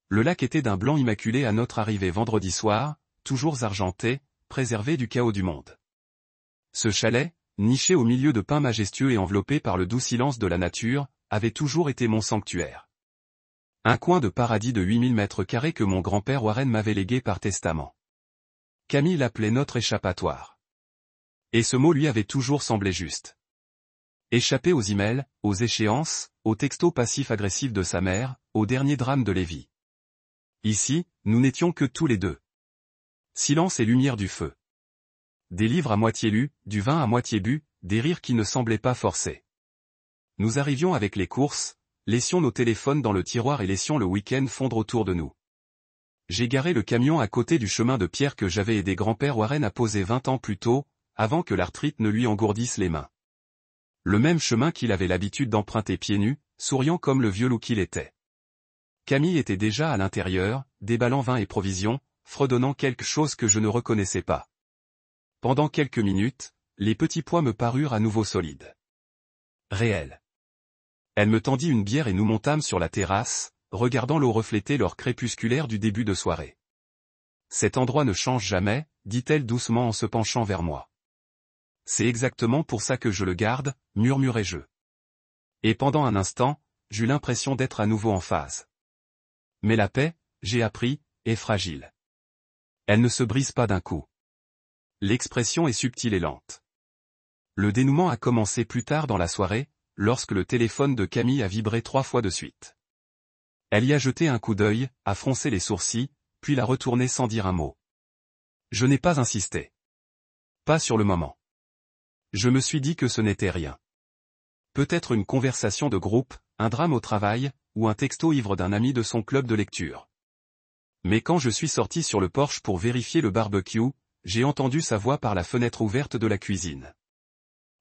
Le lac était d'un blanc immaculé à notre arrivée vendredi soir, toujours argenté, préservé du chaos du monde. Ce chalet, niché au milieu de pins majestueux et enveloppé par le doux silence de la nature, avait toujours été mon sanctuaire. Un coin de paradis de 8000 mètres carrés que mon grand-père Warren m'avait légué par testament. Camille l'appelait notre échappatoire. Et ce mot lui avait toujours semblé juste. Échapper aux emails, aux échéances, aux textos passifs-agressifs de sa mère, au dernier drame de Lévi. Ici, nous n'étions que tous les deux. Silence et lumière du feu. Des livres à moitié lus, du vin à moitié bu, des rires qui ne semblaient pas forcés. Nous arrivions avec les courses, laissions nos téléphones dans le tiroir et laissions le week-end fondre autour de nous. J'ai garé le camion à côté du chemin de pierre que j'avais aidé grand-père Warren à poser 20 ans plus tôt, avant que l'arthrite ne lui engourdisse les mains. Le même chemin qu'il avait l'habitude d'emprunter pieds nus, souriant comme le vieux loup qu'il était. Camille était déjà à l'intérieur, déballant vin et provisions, fredonnant quelque chose que je ne reconnaissais pas. Pendant quelques minutes, les petits pois me parurent à nouveau solides. Réels. Elle me tendit une bière et nous montâmes sur la terrasse, regardant l'eau refléter l'or crépusculaire du début de soirée. Cet endroit ne change jamais, dit-elle doucement en se penchant vers moi. C'est exactement pour ça que je le garde, murmurai-je. Et pendant un instant, j'eus l'impression d'être à nouveau en phase. Mais la paix, j'ai appris, est fragile. Elle ne se brise pas d'un coup. L'expression est subtile et lente. Le dénouement a commencé plus tard dans la soirée, lorsque le téléphone de Camille a vibré 3 fois de suite. Elle y a jeté un coup d'œil, a froncé les sourcils, puis l'a retourné sans dire un mot. Je n'ai pas insisté. Pas sur le moment. Je me suis dit que ce n'était rien. Peut-être une conversation de groupe, un drame au travail, ou un texto ivre d'un ami de son club de lecture. Mais quand je suis sorti sur le porche pour vérifier le barbecue, j'ai entendu sa voix par la fenêtre ouverte de la cuisine.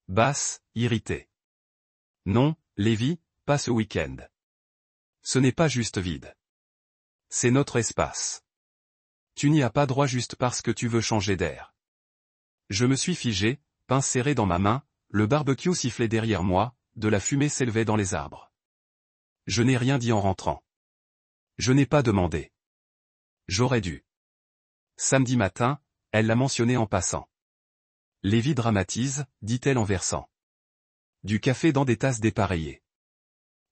Basse, irritée. Non, Lévi, pas ce week-end. Ce n'est pas juste vide. C'est notre espace. Tu n'y as pas droit juste parce que tu veux changer d'air. Je me suis figé, pince serré dans ma main, le barbecue sifflait derrière moi, de la fumée s'élevait dans les arbres. Je n'ai rien dit en rentrant. Je n'ai pas demandé. J'aurais dû. Samedi matin, elle l'a mentionné en passant. Lévi dramatise, dit-elle en versant du café dans des tasses dépareillées.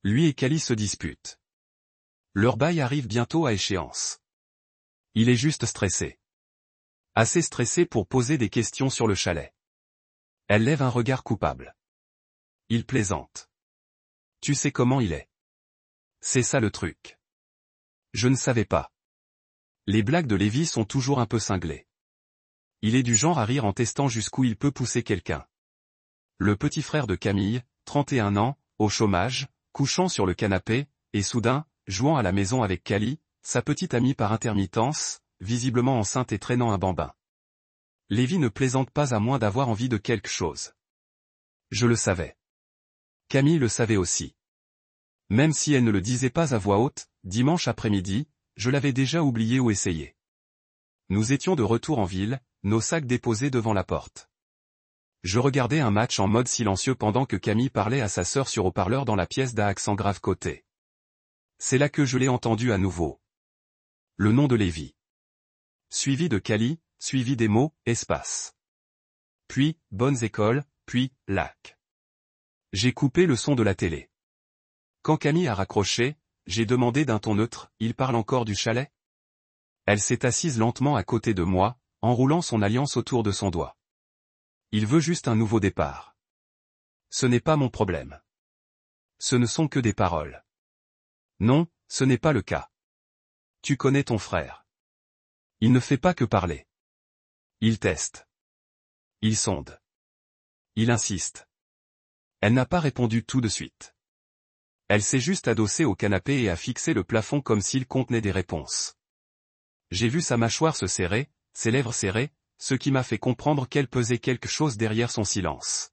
Lui et Cali se disputent. Leur bail arrive bientôt à échéance. Il est juste stressé. Assez stressé pour poser des questions sur le chalet. Elle lève un regard coupable. Il plaisante. Tu sais comment il est. C'est ça le truc. Je ne savais pas. Les blagues de Lévi sont toujours un peu cinglées. Il est du genre à rire en testant jusqu'où il peut pousser quelqu'un. Le petit frère de Camille, 31 ans, au chômage, couchant sur le canapé, et soudain, jouant à la maison avec Cali, sa petite amie par intermittence, visiblement enceinte et traînant un bambin. Lévi ne plaisante pas à moins d'avoir envie de quelque chose. Je le savais. Camille le savait aussi. Même si elle ne le disait pas à voix haute, dimanche après-midi, je l'avais déjà oublié ou essayé. Nous étions de retour en ville, nos sacs déposés devant la porte. Je regardais un match en mode silencieux pendant que Camille parlait à sa sœur sur haut-parleur dans la pièce d'un accent grave côté. C'est là que je l'ai entendu à nouveau. Le nom de Lévi. Suivi de Cali, suivi des mots, espace. Puis, bonnes écoles, puis, lac. J'ai coupé le son de la télé. Quand Camille a raccroché, j'ai demandé d'un ton neutre, il parle encore du chalet? Elle s'est assise lentement à côté de moi, enroulant son alliance autour de son doigt. Il veut juste un nouveau départ. Ce n'est pas mon problème. Ce ne sont que des paroles. Non, ce n'est pas le cas. Tu connais ton frère. Il ne fait pas que parler. Il teste. Il sonde. Il insiste. Elle n'a pas répondu tout de suite. Elle s'est juste adossée au canapé et a fixé le plafond comme s'il contenait des réponses. J'ai vu sa mâchoire se serrer, ses lèvres serrées, ce qui m'a fait comprendre qu'elle pesait quelque chose derrière son silence.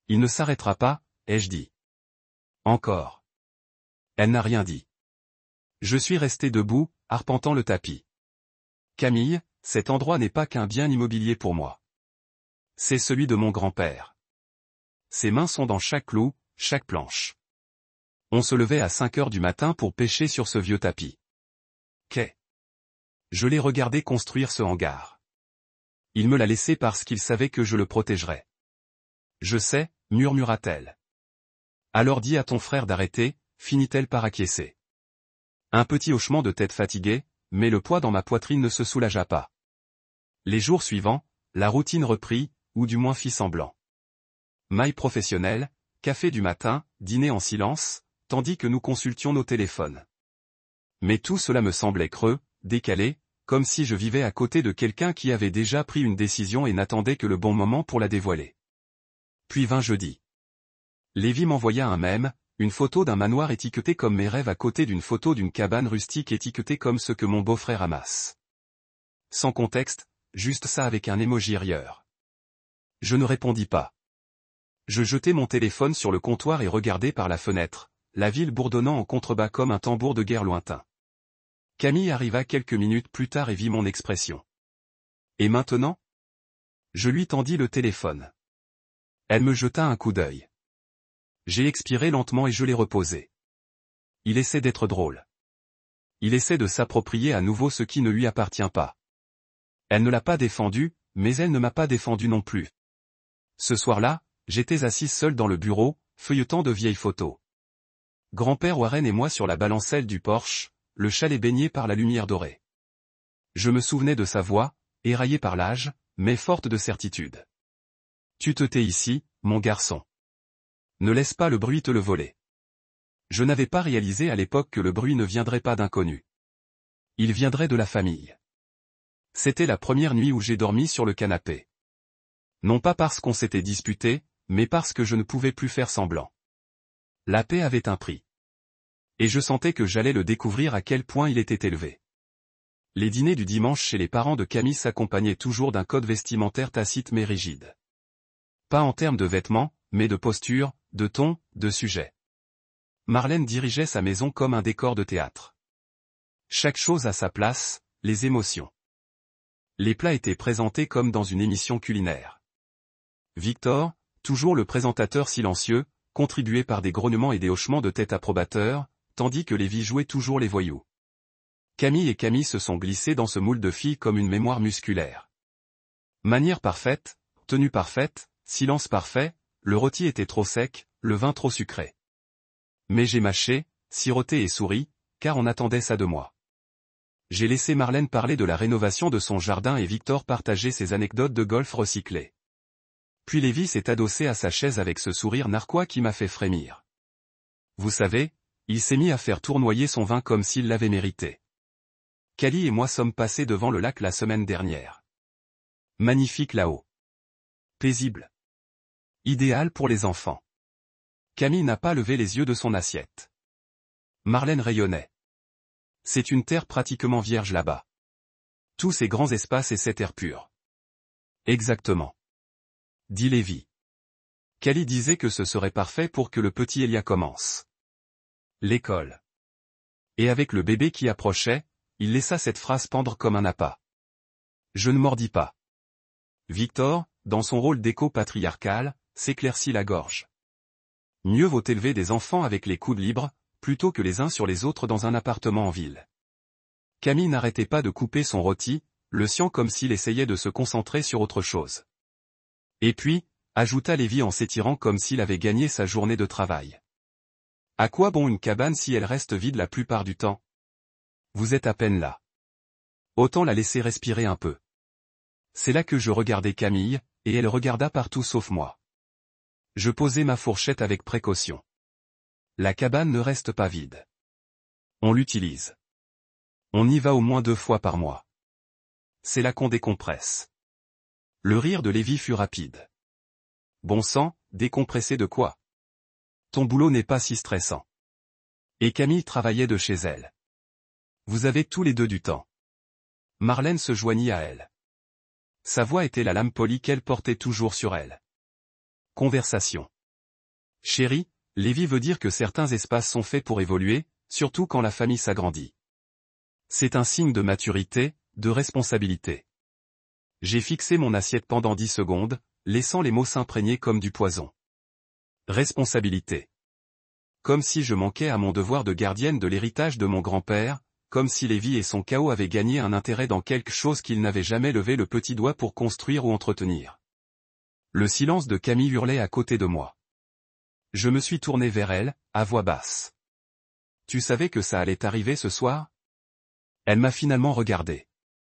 Il ne s'arrêtera pas, ai-je dit. Encore. Elle n'a rien dit. Je suis resté debout, arpentant le tapis. Camille, cet endroit n'est pas qu'un bien immobilier pour moi. C'est celui de mon grand-père. Ses mains sont dans chaque clou, chaque planche. On se levait à 5 heures du matin pour pêcher sur ce vieux tapis. quai. Je l'ai regardé construire ce hangar. Il me l'a laissé parce qu'il savait que je le protégerais. Je sais, murmura-t-elle. Alors dis à ton frère d'arrêter, finit-elle par acquiescer. Un petit hochement de tête fatigué, mais le poids dans ma poitrine ne se soulagea pas. Les jours suivants, la routine reprit, ou du moins fit semblant. Maille professionnelle, café du matin, dîner en silence, tandis que nous consultions nos téléphones. Mais tout cela me semblait creux, décalé, comme si je vivais à côté de quelqu'un qui avait déjà pris une décision et n'attendait que le bon moment pour la dévoiler. Puis vint jeudi. Lévi m'envoya un mème, une photo d'un manoir étiqueté comme mes rêves à côté d'une photo d'une cabane rustique étiquetée comme ce que mon beau-frère amasse. Sans contexte, juste ça avec un emoji rieur. Je ne répondis pas. Je jetai mon téléphone sur le comptoir et regardai par la fenêtre, la ville bourdonnant en contrebas comme un tambour de guerre lointain. Camille arriva quelques minutes plus tard et vit mon expression. Et maintenant ? Je lui tendis le téléphone. Elle me jeta un coup d'œil. J'ai expiré lentement et je l'ai reposé. Il essaie d'être drôle. Il essaie de s'approprier à nouveau ce qui ne lui appartient pas. Elle ne l'a pas défendu, mais elle ne m'a pas défendu non plus. Ce soir-là, j'étais assise seule dans le bureau, feuilletant de vieilles photos. Grand-père Warren et moi sur la balancelle du porche, le chalet baigné par la lumière dorée. Je me souvenais de sa voix, éraillée par l'âge, mais forte de certitude. Tu te tais ici, mon garçon. Ne laisse pas le bruit te le voler. Je n'avais pas réalisé à l'époque que le bruit ne viendrait pas d'inconnus. Il viendrait de la famille. C'était la première nuit où j'ai dormi sur le canapé. Non pas parce qu'on s'était disputé, mais parce que je ne pouvais plus faire semblant. La paix avait un prix. Et je sentais que j'allais le découvrir à quel point il était élevé. Les dîners du dimanche chez les parents de Camille s'accompagnaient toujours d'un code vestimentaire tacite mais rigide. Pas en termes de vêtements, mais de posture, de ton, de sujet. Marlène dirigeait sa maison comme un décor de théâtre. Chaque chose à sa place, les émotions. Les plats étaient présentés comme dans une émission culinaire. Victor, toujours le présentateur silencieux, contribuait par des grognements et des hochements de tête approbateurs, tandis que Lévi jouait toujours les voyous. Camille et Camille se sont glissés dans ce moule de filles comme une mémoire musculaire. Manière parfaite, tenue parfaite, silence parfait, le rôti était trop sec, le vin trop sucré. Mais j'ai mâché, siroté et souri, car on attendait ça de moi. J'ai laissé Marlène parler de la rénovation de son jardin et Victor partager ses anecdotes de golf recyclé. Puis Lévi s'est adossé à sa chaise avec ce sourire narquois qui m'a fait frémir. Vous savez, il s'est mis à faire tournoyer son vin comme s'il l'avait mérité. Cali et moi sommes passés devant le lac la semaine dernière. Magnifique là-haut. Paisible. Idéal pour les enfants. Camille n'a pas levé les yeux de son assiette. Marlène rayonnait. C'est une terre pratiquement vierge là-bas. Tous ces grands espaces et cet air pur. Exactement. Dit Lévi. Cali disait que ce serait parfait pour que le petit Elia commence. L'école. Et avec le bébé qui approchait, il laissa cette phrase pendre comme un appât. Je ne mordis pas. Victor, dans son rôle d'écho patriarcal, s'éclaircit la gorge. Mieux vaut élever des enfants avec les coudes libres, plutôt que les uns sur les autres dans un appartement en ville. Camille n'arrêtait pas de couper son rôti, le sciant comme s'il essayait de se concentrer sur autre chose. Et puis, ajouta Lévi en s'étirant comme s'il avait gagné sa journée de travail. À quoi bon une cabane si elle reste vide la plupart du temps? Vous êtes à peine là. Autant la laisser respirer un peu. C'est là que je regardai Camille, et elle regarda partout sauf moi. Je posai ma fourchette avec précaution. La cabane ne reste pas vide. On l'utilise. On y va au moins 2 fois par mois. C'est là qu'on décompresse. Le rire de Lévi fut rapide. Bon sang, décompresser de quoi? Ton boulot n'est pas si stressant. Et Camille travaillait de chez elle. Vous avez tous les deux du temps. Marlène se joignit à elle. Sa voix était la lame polie qu'elle portait toujours sur elle. Conversation. Chérie, Lévi veut dire que certains espaces sont faits pour évoluer, surtout quand la famille s'agrandit. C'est un signe de maturité, de responsabilité. J'ai fixé mon assiette pendant 10 secondes, laissant les mots s'imprégner comme du poison. Responsabilité. Comme si je manquais à mon devoir de gardienne de l'héritage de mon grand-père, comme si Lévi et son chaos avaient gagné un intérêt dans quelque chose qu'ils n'avaient jamais levé le petit doigt pour construire ou entretenir. Le silence de Camille hurlait à côté de moi. Je me suis tourné vers elle, à voix basse. « Tu savais que ça allait arriver ce soir ?» Elle m'a finalement regardé.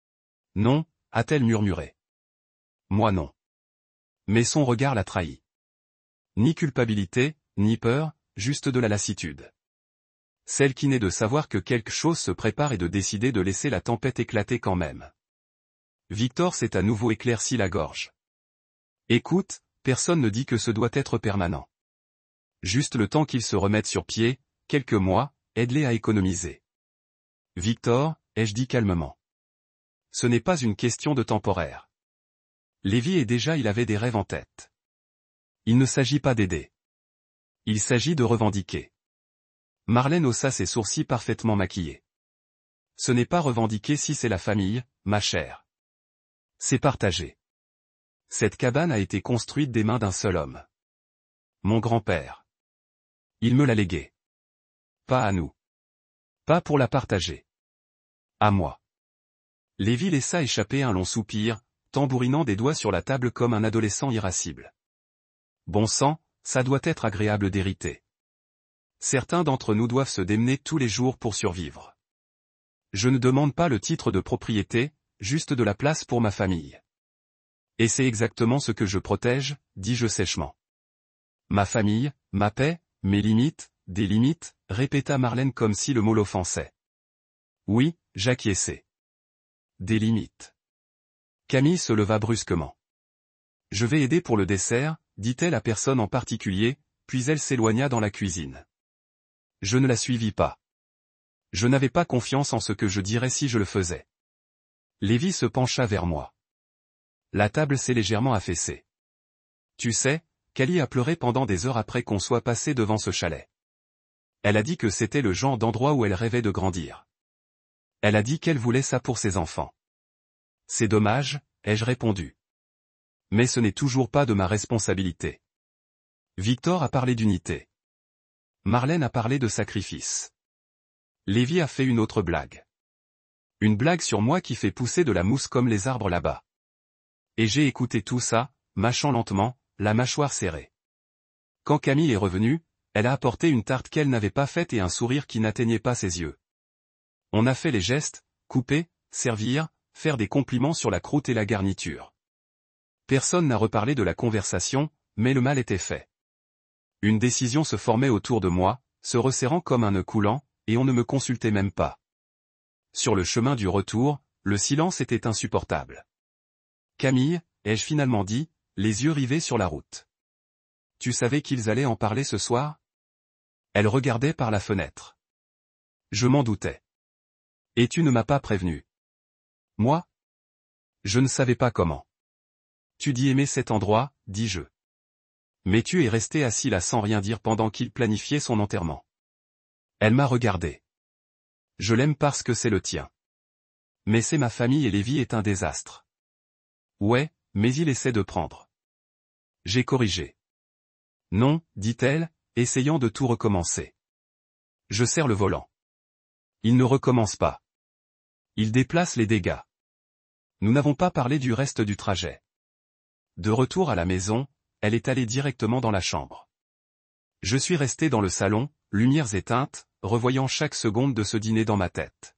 « Non », a-t-elle murmuré. « Moi non. » Mais son regard l'a trahi. Ni culpabilité, ni peur, juste de la lassitude. Celle qui naît de savoir que quelque chose se prépare et de décider de laisser la tempête éclater quand même. Victor s'est à nouveau éclairci la gorge. Écoute, personne ne dit que ce doit être permanent. Juste le temps qu'ils se remettent sur pied, quelques mois, aide-les à économiser. Victor, ai-je dit calmement. Ce n'est pas une question de temporaire. Lévi il avait des rêves en tête. Il ne s'agit pas d'aider. Il s'agit de revendiquer. Marlène haussa ses sourcils parfaitement maquillés. Ce n'est pas revendiquer si c'est la famille, ma chère. C'est partager. Cette cabane a été construite des mains d'un seul homme. Mon grand-père. Il me l'a léguée. Pas à nous. Pas pour la partager. À moi. Lévi laissa échapper un long soupir, tambourinant des doigts sur la table comme un adolescent irascible. Bon sang, ça doit être agréable d'hériter. Certains d'entre nous doivent se démener tous les jours pour survivre. Je ne demande pas le titre de propriété, juste de la place pour ma famille. Et c'est exactement ce que je protège, dis-je sèchement. Ma famille, ma paix, mes limites, des limites, répéta Marlène comme si le mot l'offensait. Oui, j'acquiesçai. Des limites. Camille se leva brusquement. Je vais aider pour le dessert, dit-elle à personne en particulier, puis elle s'éloigna dans la cuisine. Je ne la suivis pas. Je n'avais pas confiance en ce que je dirais si je le faisais. Lévi se pencha vers moi. La table s'est légèrement affaissée. Tu sais, Cali a pleuré pendant des heures après qu'on soit passé devant ce chalet. Elle a dit que c'était le genre d'endroit où elle rêvait de grandir. Elle a dit qu'elle voulait ça pour ses enfants. C'est dommage, ai-je répondu. Mais ce n'est toujours pas de ma responsabilité. Victor a parlé d'unité. Marlène a parlé de sacrifice. Lévi a fait une autre blague. Une blague sur moi qui fait pousser de la mousse comme les arbres là-bas. Et j'ai écouté tout ça, mâchant lentement, la mâchoire serrée. Quand Camille est revenue, elle a apporté une tarte qu'elle n'avait pas faite et un sourire qui n'atteignait pas ses yeux. On a fait les gestes, couper, servir, faire des compliments sur la croûte et la garniture. Personne n'a reparlé de la conversation, mais le mal était fait. Une décision se formait autour de moi, se resserrant comme un nœud coulant, et on ne me consultait même pas. Sur le chemin du retour, le silence était insupportable. Camille, ai-je finalement dit, les yeux rivés sur la route. Tu savais qu'ils allaient en parler ce soir ? Elle regardait par la fenêtre. Je m'en doutais. Et tu ne m'as pas prévenu. Moi ? Je ne savais pas comment. Tu dis aimer cet endroit, dis-je. Mais tu es resté assis là sans rien dire pendant qu'il planifiait son enterrement. Elle m'a regardé. Je l'aime parce que c'est le tien. Mais c'est ma famille et Lévi est un désastre. Ouais, mais il essaie de prendre. J'ai corrigé. Non, dit-elle, essayant de tout recommencer. Je serre le volant. Il ne recommence pas. Il déplace les dégâts. Nous n'avons pas parlé du reste du trajet. De retour à la maison, elle est allée directement dans la chambre. Je suis resté dans le salon, lumières éteintes, revoyant chaque seconde de ce dîner dans ma tête.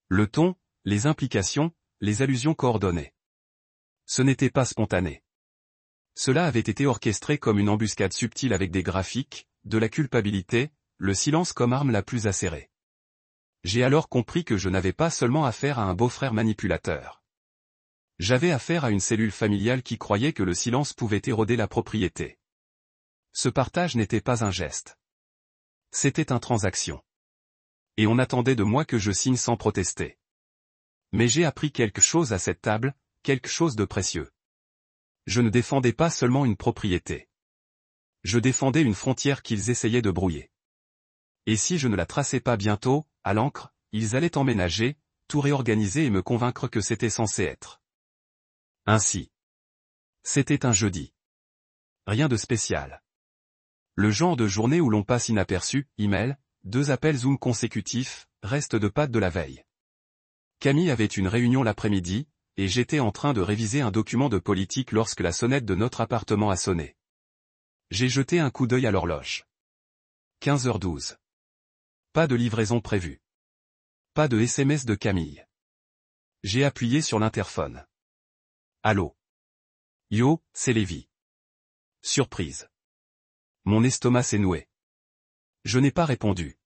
Le ton, les implications, les allusions coordonnées. Ce n'était pas spontané. Cela avait été orchestré comme une embuscade subtile avec des graphiques, de la culpabilité, le silence comme arme la plus acérée. J'ai alors compris que je n'avais pas seulement affaire à un beau-frère manipulateur. J'avais affaire à une cellule familiale qui croyait que le silence pouvait éroder la propriété. Ce partage n'était pas un geste. C'était une transaction. Et on attendait de moi que je signe sans protester. Mais j'ai appris quelque chose à cette table, quelque chose de précieux. Je ne défendais pas seulement une propriété. Je défendais une frontière qu'ils essayaient de brouiller. Et si je ne la traçais pas bientôt, à l'encre, ils allaient emménager, tout réorganiser et me convaincre que c'était censé être ainsi. C'était un jeudi. Rien de spécial. Le genre de journée où l'on passe inaperçu, email, 2 appels Zoom consécutifs, reste de pâtes de la veille. Camille avait une réunion l'après-midi, et j'étais en train de réviser un document de politique lorsque la sonnette de notre appartement a sonné. J'ai jeté un coup d'œil à l'horloge. 15h12. Pas de livraison prévue. Pas de SMS de Camille. J'ai appuyé sur l'interphone. Allô? Yo, c'est Lévi. Surprise. Mon estomac s'est noué. Je n'ai pas répondu.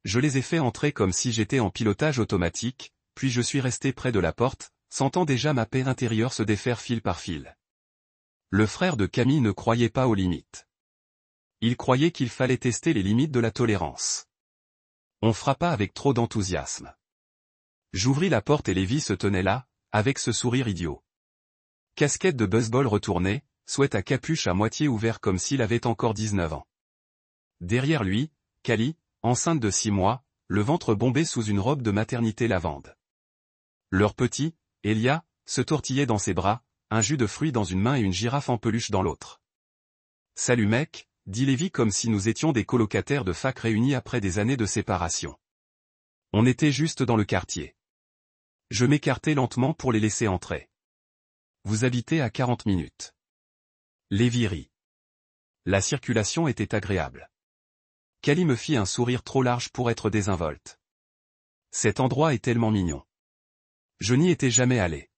Je les ai fait entrer comme si j'étais en pilotage automatique, puis je suis resté près de la porte, sentant déjà ma paix intérieure se défaire fil par fil. Le frère de Camille ne croyait pas aux limites. Il croyait qu'il fallait tester les limites de la tolérance. On frappa avec trop d'enthousiasme. J'ouvris la porte et Lévi se tenait là, avec ce sourire idiot. Casquette de baseball retournée, sweat à capuche à moitié ouvert comme s'il avait encore 19 ans. Derrière lui, Cali, enceinte de 6 mois, le ventre bombé sous une robe de maternité lavande. Leur petit, Elia, se tortillait dans ses bras, un jus de fruits dans une main et une girafe en peluche dans l'autre. « Salut mec », dit Lévi comme si nous étions des colocataires de fac réunis après des années de séparation. On était juste dans le quartier. Je m'écartai lentement pour les laisser entrer. Vous habitez à 40 minutes. Lévi rit. La circulation était agréable. Cali me fit un sourire trop large pour être désinvolte. Cet endroit est tellement mignon. Je n'y étais jamais allé.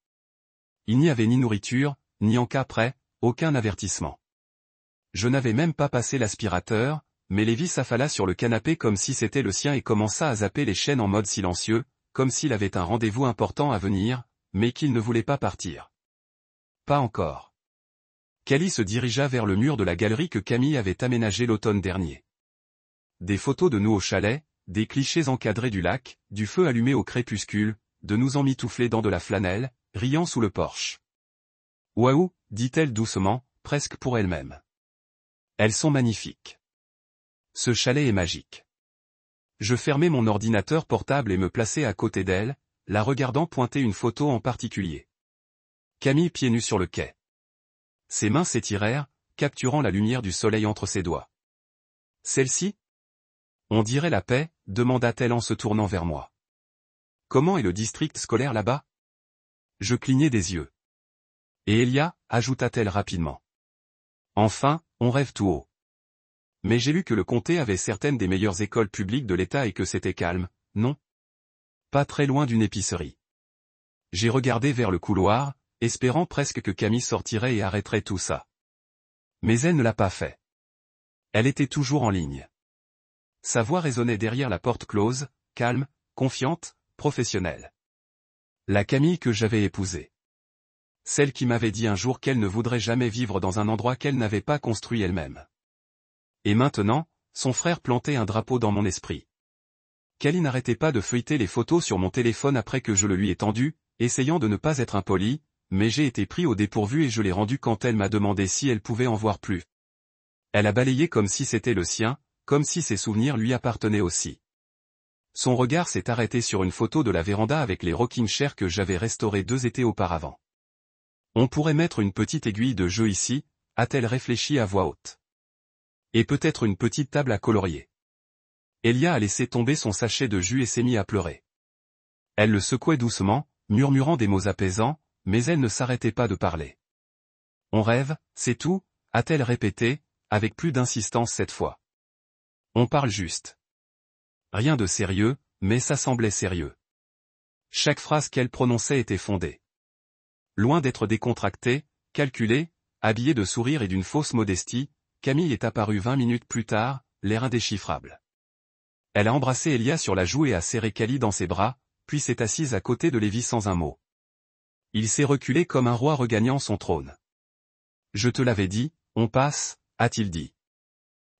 Il n'y avait ni nourriture, ni en cas près, aucun avertissement. Je n'avais même pas passé l'aspirateur, mais Lévi s'affala sur le canapé comme si c'était le sien et commença à zapper les chaînes en mode silencieux, comme s'il avait un rendez-vous important à venir, mais qu'il ne voulait pas partir. Pas encore. Cali se dirigea vers le mur de la galerie que Camille avait aménagé l'automne dernier. Des photos de nous au chalet, des clichés encadrés du lac, du feu allumé au crépuscule, de nous emmitouflés dans de la flanelle, riant sous le porche. Waouh, dit-elle doucement, presque pour elle-même. Elles sont magnifiques. Ce chalet est magique. Je fermai mon ordinateur portable et me plaçai à côté d'elle, la regardant pointer une photo en particulier. Camille pieds nus sur le quai. Ses mains s'étirèrent, capturant la lumière du soleil entre ses doigts. Celle-ci? On dirait la paix, demanda-t-elle en se tournant vers moi. Comment est le district scolaire là-bas? Je clignai des yeux. Et Elia, ajouta-t-elle rapidement. Enfin, on rêve tout haut. Mais j'ai lu que le comté avait certaines des meilleures écoles publiques de l'État et que c'était calme, non? Pas très loin d'une épicerie. J'ai regardé vers le couloir, espérant presque que Camille sortirait et arrêterait tout ça. Mais elle ne l'a pas fait. Elle était toujours en ligne. Sa voix résonnait derrière la porte close, calme, confiante, professionnelle. La Camille que j'avais épousée. Celle qui m'avait dit un jour qu'elle ne voudrait jamais vivre dans un endroit qu'elle n'avait pas construit elle-même. Et maintenant, son frère plantait un drapeau dans mon esprit. Cali n'arrêtait pas de feuilleter les photos sur mon téléphone après que je le lui ai tendu, essayant de ne pas être impoli, mais j'ai été pris au dépourvu et je l'ai rendu quand elle m'a demandé si elle pouvait en voir plus. Elle a balayé comme si c'était le sien, comme si ses souvenirs lui appartenaient aussi. Son regard s'est arrêté sur une photo de la véranda avec les rocking chairs que j'avais restaurés 2 étés auparavant. On pourrait mettre une petite aiguille de jeu ici, a-t-elle réfléchi à voix haute. Et peut-être une petite table à colorier. Elia a laissé tomber son sachet de jus et s'est mis à pleurer. Elle le secouait doucement, murmurant des mots apaisants, mais elle ne s'arrêtait pas de parler. On rêve, c'est tout, a-t-elle répété, avec plus d'insistance cette fois. On parle juste. Rien de sérieux, mais ça semblait sérieux. Chaque phrase qu'elle prononçait était fondée. Loin d'être décontractée, calculée, habillée de sourire et d'une fausse modestie, Camille est apparue 20 minutes plus tard, l'air indéchiffrable. Elle a embrassé Elia sur la joue et a serré Cali dans ses bras, puis s'est assise à côté de Lévi sans un mot. Il s'est reculé comme un roi regagnant son trône. Je te l'avais dit, on passe, a-t-il dit.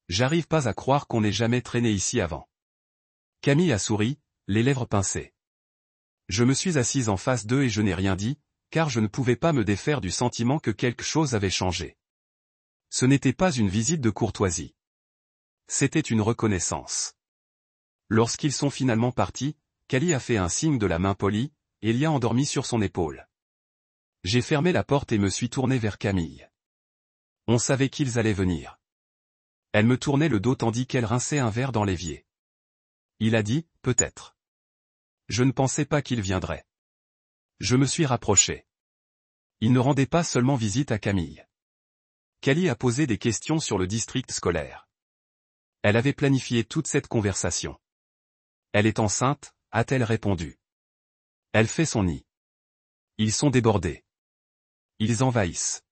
J'arrive pas à croire qu'on n'ait jamais traîné ici avant. Camille a souri, les lèvres pincées. Je me suis assise en face d'eux et je n'ai rien dit, car je ne pouvais pas me défaire du sentiment que quelque chose avait changé. Ce n'était pas une visite de courtoisie. C'était une reconnaissance. Lorsqu'ils sont finalement partis, Cali a fait un signe de la main polie, et Elia endormi sur son épaule. J'ai fermé la porte et me suis tourné vers Camille. On savait qu'ils allaient venir. Elle me tournait le dos tandis qu'elle rinçait un verre dans l'évier. Il a dit, peut-être. Je ne pensais pas qu'il viendrait. Je me suis rapproché. Il ne rendait pas seulement visite à Camille. Callie a posé des questions sur le district scolaire. Elle avait planifié toute cette conversation. Elle est enceinte, a-t-elle répondu. Elle fait son nid. Ils sont débordés. Ils envahissent.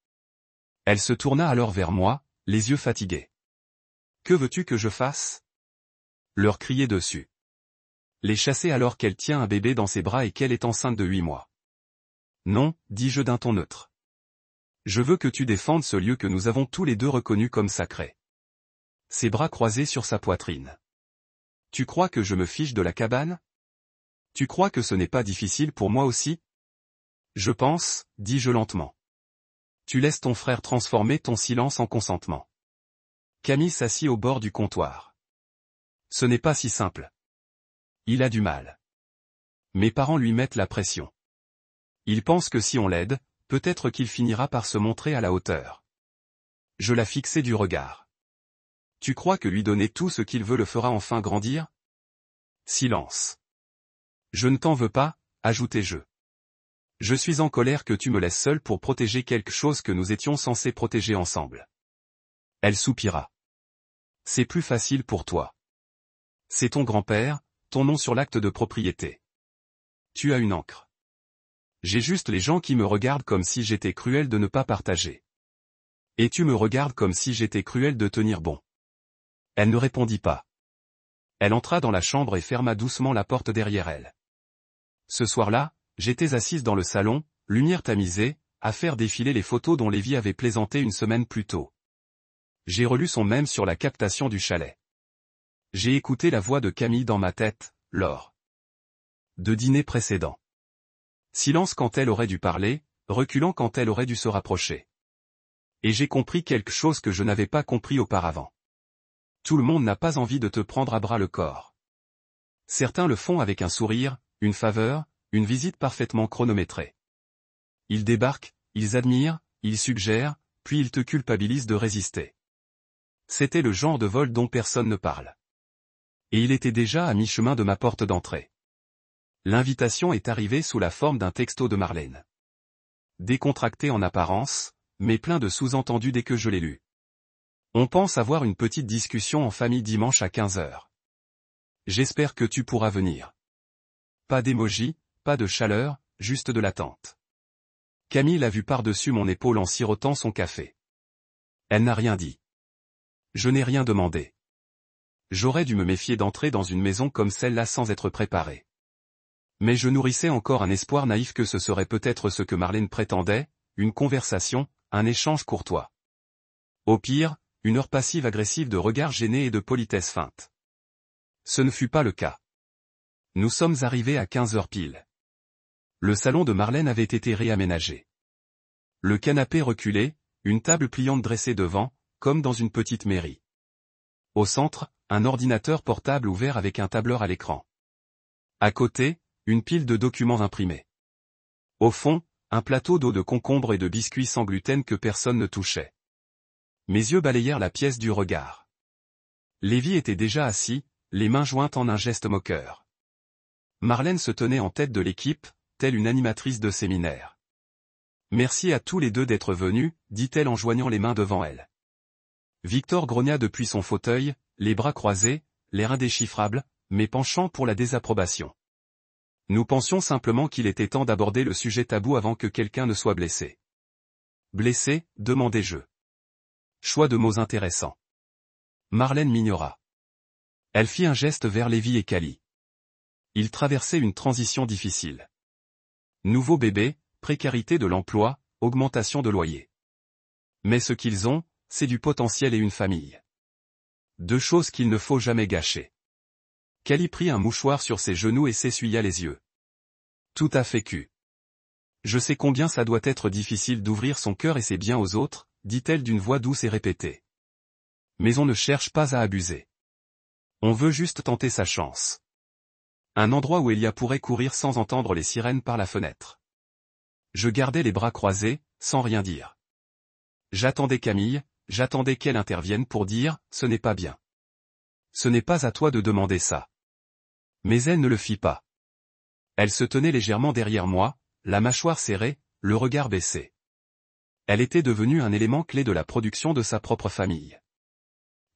Elle se tourna alors vers moi, les yeux fatigués. Que veux-tu que je fasse? Leur crier dessus. Les chasser alors qu'elle tient un bébé dans ses bras et qu'elle est enceinte de 8 mois. Non, dis-je d'un ton neutre. Je veux que tu défendes ce lieu que nous avons tous les deux reconnu comme sacré. Ses bras croisés sur sa poitrine. Tu crois que je me fiche de la cabane? Tu crois que ce n'est pas difficile pour moi aussi? Je pense, dis-je lentement. Tu laisses ton frère transformer ton silence en consentement. Camille s'assit au bord du comptoir. Ce n'est pas si simple. Il a du mal. Mes parents lui mettent la pression. Ils pensent que si on l'aide, peut-être qu'il finira par se montrer à la hauteur. Je la fixai du regard. Tu crois que lui donner tout ce qu'il veut le fera enfin grandir? Silence. Je ne t'en veux pas, ajoutai-je. Je suis en colère que tu me laisses seul pour protéger quelque chose que nous étions censés protéger ensemble. Elle soupira. C'est plus facile pour toi. C'est ton grand-père, ton nom sur l'acte de propriété. Tu as une encre. J'ai juste les gens qui me regardent comme si j'étais cruel de ne pas partager. Et tu me regardes comme si j'étais cruel de tenir bon. Elle ne répondit pas. Elle entra dans la chambre et ferma doucement la porte derrière elle. Ce soir-là, j'étais assise dans le salon, lumière tamisée, à faire défiler les photos dont Lévi avait plaisanté une semaine plus tôt. J'ai relu son mème sur la captation du chalet. J'ai écouté la voix de Camille dans ma tête, lors de dîner précédent. Silence quand elle aurait dû parler, reculant quand elle aurait dû se rapprocher. Et j'ai compris quelque chose que je n'avais pas compris auparavant. Tout le monde n'a pas envie de te prendre à bras le corps. Certains le font avec un sourire, une faveur, une visite parfaitement chronométrée. Ils débarquent, ils admirent, ils suggèrent, puis ils te culpabilisent de résister. C'était le genre de vol dont personne ne parle. Et il était déjà à mi-chemin de ma porte d'entrée. L'invitation est arrivée sous la forme d'un texto de Marlène. Décontracté en apparence, mais plein de sous-entendus dès que je l'ai lu. On pense avoir une petite discussion en famille dimanche à 15 heures. J'espère que tu pourras venir. Pas d'émoji, pas de chaleur, juste de l'attente. Camille l'a vu par-dessus mon épaule en sirotant son café. Elle n'a rien dit. Je n'ai rien demandé. J'aurais dû me méfier d'entrer dans une maison comme celle-là sans être préparé. Mais je nourrissais encore un espoir naïf que ce serait peut-être ce que Marlène prétendait, une conversation, un échange courtois. Au pire, une heure passive-agressive de regards gênés et de politesse feinte. Ce ne fut pas le cas. Nous sommes arrivés à 15 heures pile. Le salon de Marlène avait été réaménagé. Le canapé reculé, une table pliante dressée devant, comme dans une petite mairie. Au centre, un ordinateur portable ouvert avec un tableur à l'écran. À côté, une pile de documents imprimés. Au fond, un plateau d'eau de concombre et de biscuits sans gluten que personne ne touchait. Mes yeux balayèrent la pièce du regard. Lévi était déjà assis, les mains jointes en un geste moqueur. Marlène se tenait en tête de l'équipe, telle une animatrice de séminaire. Merci à tous les deux d'être venus, dit-elle en joignant les mains devant elle. Victor grogna depuis son fauteuil, les bras croisés, l'air indéchiffrable, mais penchant pour la désapprobation. Nous pensions simplement qu'il était temps d'aborder le sujet tabou avant que quelqu'un ne soit blessé. Blessé, demandai-je. Choix de mots intéressants. Marlène m'ignora. Elle fit un geste vers Lévi et Callie. Ils traversaient une transition difficile. Nouveau bébé, précarité de l'emploi, augmentation de loyer. Mais ce qu'ils ont, c'est du potentiel et une famille. Deux choses qu'il ne faut jamais gâcher. Callie prit un mouchoir sur ses genoux et s'essuya les yeux. Tout à fait cul. Je sais combien ça doit être difficile d'ouvrir son cœur et ses biens aux autres, dit-elle d'une voix douce et répétée. Mais on ne cherche pas à abuser. On veut juste tenter sa chance. Un endroit où Elia pourrait courir sans entendre les sirènes par la fenêtre. Je gardais les bras croisés, sans rien dire. J'attendais Camille, j'attendais qu'elle intervienne pour dire « ce n'est pas bien ». Ce n'est pas à toi de demander ça. Mais elle ne le fit pas. Elle se tenait légèrement derrière moi, la mâchoire serrée, le regard baissé. Elle était devenue un élément clé de la production de sa propre famille.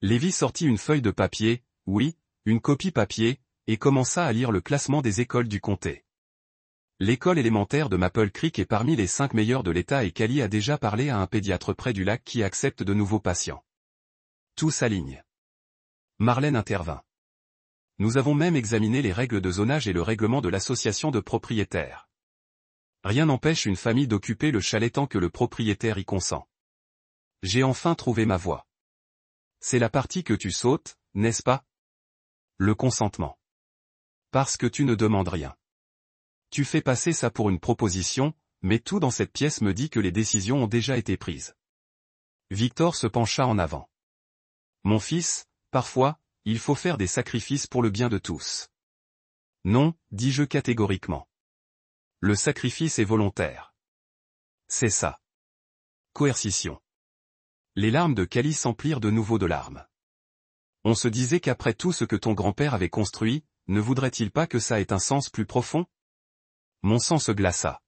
Lévi sortit une feuille de papier, oui, une copie papier, et commença à lire le classement des écoles du comté. L'école élémentaire de Maple Creek est parmi les 5 meilleures de l'État et Callie a déjà parlé à un pédiatre près du lac qui accepte de nouveaux patients. Tout s'aligne. Marlène intervint. Nous avons même examiné les règles de zonage et le règlement de l'association de propriétaires. Rien n'empêche une famille d'occuper le chalet tant que le propriétaire y consent. J'ai enfin trouvé ma voie. C'est la partie que tu sautes, n'est-ce pas? Le consentement. Parce que tu ne demandes rien. Tu fais passer ça pour une proposition, mais tout dans cette pièce me dit que les décisions ont déjà été prises. Victor se pencha en avant. Mon fils, parfois, il faut faire des sacrifices pour le bien de tous. Non, dis-je catégoriquement. Le sacrifice est volontaire. C'est ça. Coercition. Les larmes de Callie s'emplirent de nouveau de larmes. On se disait qu'après tout ce que ton grand-père avait construit, ne voudrait-il pas que ça ait un sens plus profond? Mon sang se glaça.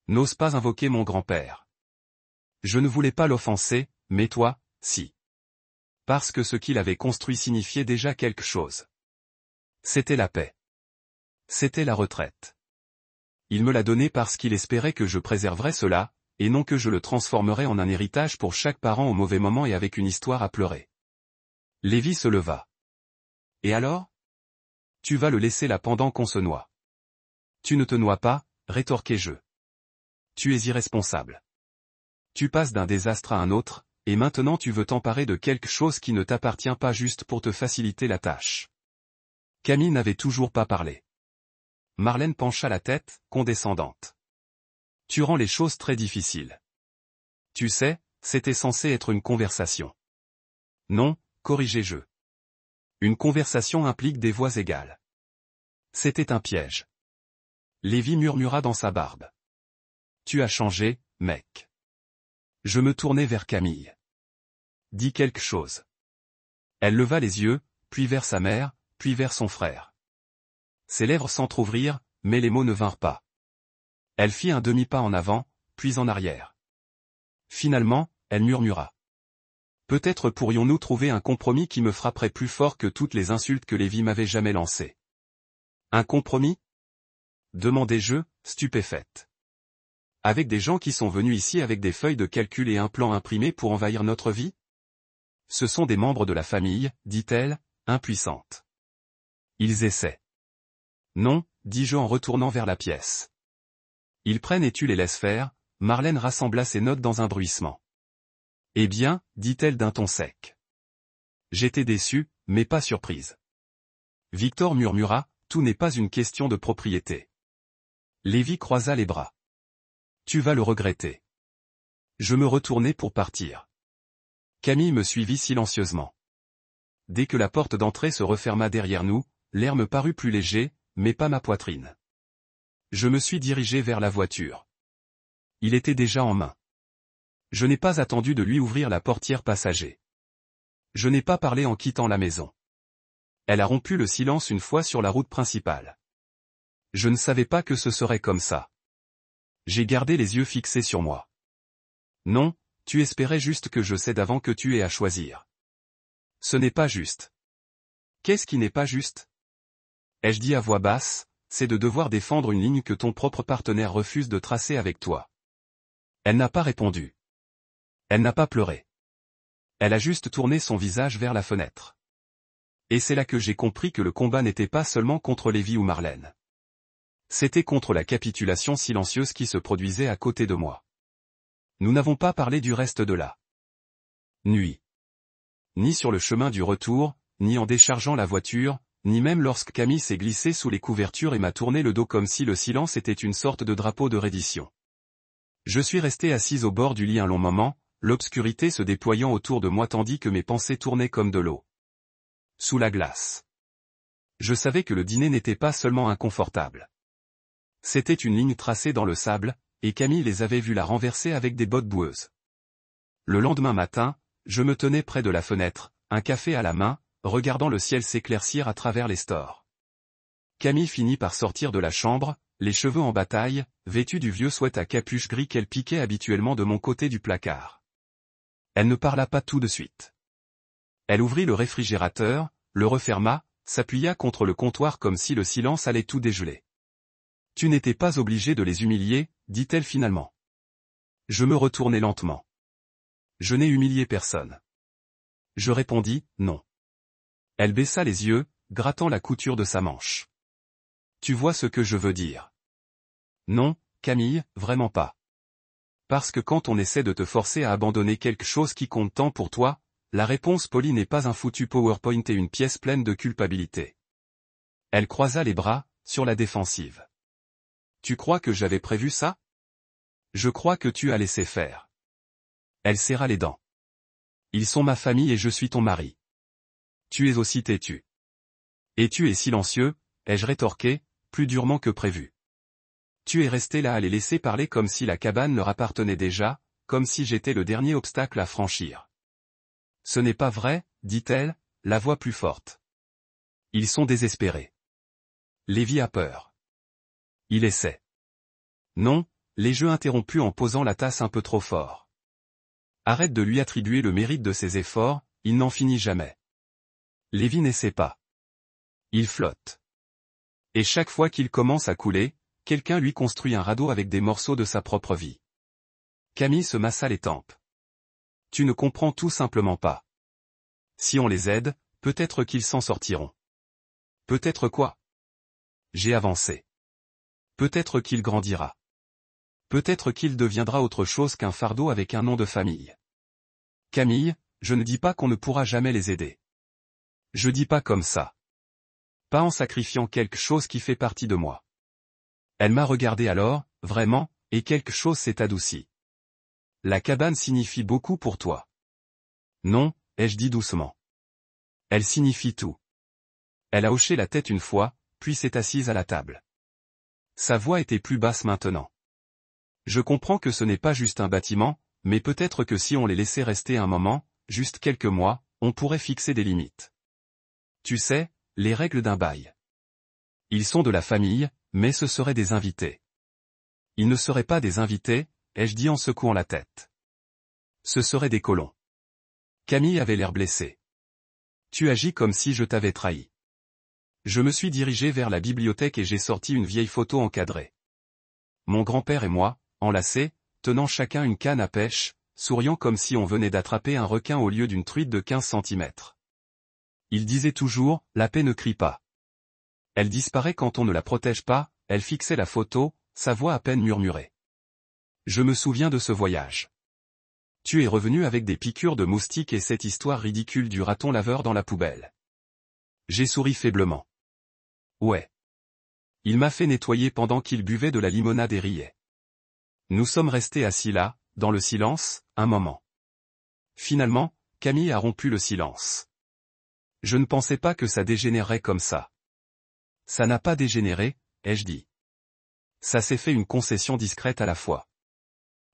N'ose pas invoquer mon grand-père. Je ne voulais pas l'offenser, mais toi, si. Parce que ce qu'il avait construit signifiait déjà quelque chose. C'était la paix. C'était la retraite. Il me l'a donné parce qu'il espérait que je préserverais cela, et non que je le transformerais en un héritage pour chaque parent au mauvais moment et avec une histoire à pleurer. Lévi se leva. Et alors? Tu vas le laisser là pendant qu'on se noie. Tu ne te noies pas, rétorquai-je. Tu es irresponsable. Tu passes d'un désastre à un autre, et maintenant tu veux t'emparer de quelque chose qui ne t'appartient pas juste pour te faciliter la tâche. Camille n'avait toujours pas parlé. Marlène pencha la tête, condescendante. Tu rends les choses très difficiles. Tu sais, c'était censé être une conversation. Non, corrigeai-je. Une conversation implique des voix égales. C'était un piège. Lévi murmura dans sa barbe. Tu as changé, mec. Je me tournai vers Camille. Dis quelque chose. Elle leva les yeux, puis vers sa mère, puis vers son frère. Ses lèvres s'entr'ouvrirent, mais les mots ne vinrent pas. Elle fit un demi-pas en avant, puis en arrière. Finalement, elle murmura. Peut-être pourrions-nous trouver un compromis qui me frapperait plus fort que toutes les insultes que Lévi m'avait jamais lancées. Un compromis? Demandai-je, stupéfaite. Avec des gens qui sont venus ici avec des feuilles de calcul et un plan imprimé pour envahir notre vie? Ce sont des membres de la famille, dit-elle, impuissante. Ils essaient. Non, dis-je en retournant vers la pièce. Ils prennent et tu les laisses faire. Marlène rassembla ses notes dans un bruissement. Eh bien, dit-elle d'un ton sec. J'étais déçue, mais pas surprise. Victor murmura, tout n'est pas une question de propriété. Lévi croisa les bras. Tu vas le regretter. Je me retournai pour partir. Camille me suivit silencieusement. Dès que la porte d'entrée se referma derrière nous, l'air me parut plus léger, mais pas ma poitrine. Je me suis dirigé vers la voiture. Il était déjà en main. Je n'ai pas attendu de lui ouvrir la portière passager. Je n'ai pas parlé en quittant la maison. Elle a rompu le silence une fois sur la route principale. Je ne savais pas que ce serait comme ça. J'ai gardé les yeux fixés sur moi. Non, tu espérais juste que je cède avant que tu aies à choisir. Ce n'est pas juste. Qu'est-ce qui n'est pas juste? Ai-je dit à voix basse, c'est de devoir défendre une ligne que ton propre partenaire refuse de tracer avec toi. Elle n'a pas répondu. Elle n'a pas pleuré. Elle a juste tourné son visage vers la fenêtre. Et c'est là que j'ai compris que le combat n'était pas seulement contre Lévi ou Marlène. C'était contre la capitulation silencieuse qui se produisait à côté de moi. Nous n'avons pas parlé du reste de la nuit. Ni sur le chemin du retour, ni en déchargeant la voiture, ni même lorsque Camille s'est glissée sous les couvertures et m'a tourné le dos comme si le silence était une sorte de drapeau de reddition. Je suis resté assise au bord du lit un long moment, l'obscurité se déployant autour de moi tandis que mes pensées tournaient comme de l'eau sous la glace. Je savais que le dîner n'était pas seulement inconfortable. C'était une ligne tracée dans le sable, et Camille les avait vus la renverser avec des bottes boueuses. Le lendemain matin, je me tenais près de la fenêtre, un café à la main, regardant le ciel s'éclaircir à travers les stores. Camille finit par sortir de la chambre, les cheveux en bataille, vêtue du vieux sweat à capuche gris qu'elle piquait habituellement de mon côté du placard. Elle ne parla pas tout de suite. Elle ouvrit le réfrigérateur, le referma, s'appuya contre le comptoir comme si le silence allait tout dégeler. « Tu n'étais pas obligé de les humilier, dit-elle finalement. Je me retournai lentement. Je n'ai humilié personne. Je répondis, non. Elle baissa les yeux, grattant la couture de sa manche. Tu vois ce que je veux dire. Non, Camille, vraiment pas. Parce que quand on essaie de te forcer à abandonner quelque chose qui compte tant pour toi, la réponse polie n'est pas un foutu PowerPoint et une pièce pleine de culpabilité. Elle croisa les bras, sur la défensive. Tu crois que j'avais prévu ça? Je crois que tu as laissé faire. Elle serra les dents. Ils sont ma famille et je suis ton mari. Tu es aussi têtu. Et tu es silencieux, ai-je rétorqué, plus durement que prévu. Tu es resté là à les laisser parler comme si la cabane leur appartenait déjà, comme si j'étais le dernier obstacle à franchir. Ce n'est pas vrai, dit-elle, la voix plus forte. Ils sont désespérés. Lévi a peur. Il essaie. Non, les jeux interrompus en posant la tasse un peu trop fort. Arrête de lui attribuer le mérite de ses efforts, il n'en finit jamais. Lévi n'essaie pas. Il flotte. Et chaque fois qu'il commence à couler, quelqu'un lui construit un radeau avec des morceaux de sa propre vie. Camille se massa les tempes. Tu ne comprends tout simplement pas. Si on les aide, peut-être qu'ils s'en sortiront. Peut-être quoi? J'ai avancé. Peut-être qu'il grandira. Peut-être qu'il deviendra autre chose qu'un fardeau avec un nom de famille. Camille, je ne dis pas qu'on ne pourra jamais les aider. Je dis pas comme ça. Pas en sacrifiant quelque chose qui fait partie de moi. Elle m'a regardé alors, vraiment, et quelque chose s'est adouci. La cabane signifie beaucoup pour toi. Non, ai-je dit doucement. Elle signifie tout. Elle a hoché la tête une fois, puis s'est assise à la table. Sa voix était plus basse maintenant. Je comprends que ce n'est pas juste un bâtiment, mais peut-être que si on les laissait rester un moment, juste quelques mois, on pourrait fixer des limites. Tu sais, les règles d'un bail. Ils sont de la famille, mais ce seraient des invités. Ils ne seraient pas des invités, ai-je dit en secouant la tête. Ce seraient des colons. Camille avait l'air blessée. Tu agis comme si je t'avais trahi. Je me suis dirigé vers la bibliothèque et j'ai sorti une vieille photo encadrée. Mon grand-père et moi, enlacés, tenant chacun une canne à pêche, souriant comme si on venait d'attraper un requin au lieu d'une truite de 15 centimètres. Il disait toujours, la paix ne crie pas. Elle disparaît quand on ne la protège pas, elle fixait la photo, sa voix à peine murmurait. Je me souviens de ce voyage. Tu es revenu avec des piqûres de moustiques et cette histoire ridicule du raton laveur dans la poubelle. J'ai souri faiblement. Ouais. Il m'a fait nettoyer pendant qu'il buvait de la limonade et riait. Nous sommes restés assis là, dans le silence, un moment. Finalement, Camille a rompu le silence. Je ne pensais pas que ça dégénérerait comme ça. Ça n'a pas dégénéré, ai-je dit. Ça s'est fait une concession discrète à la fois.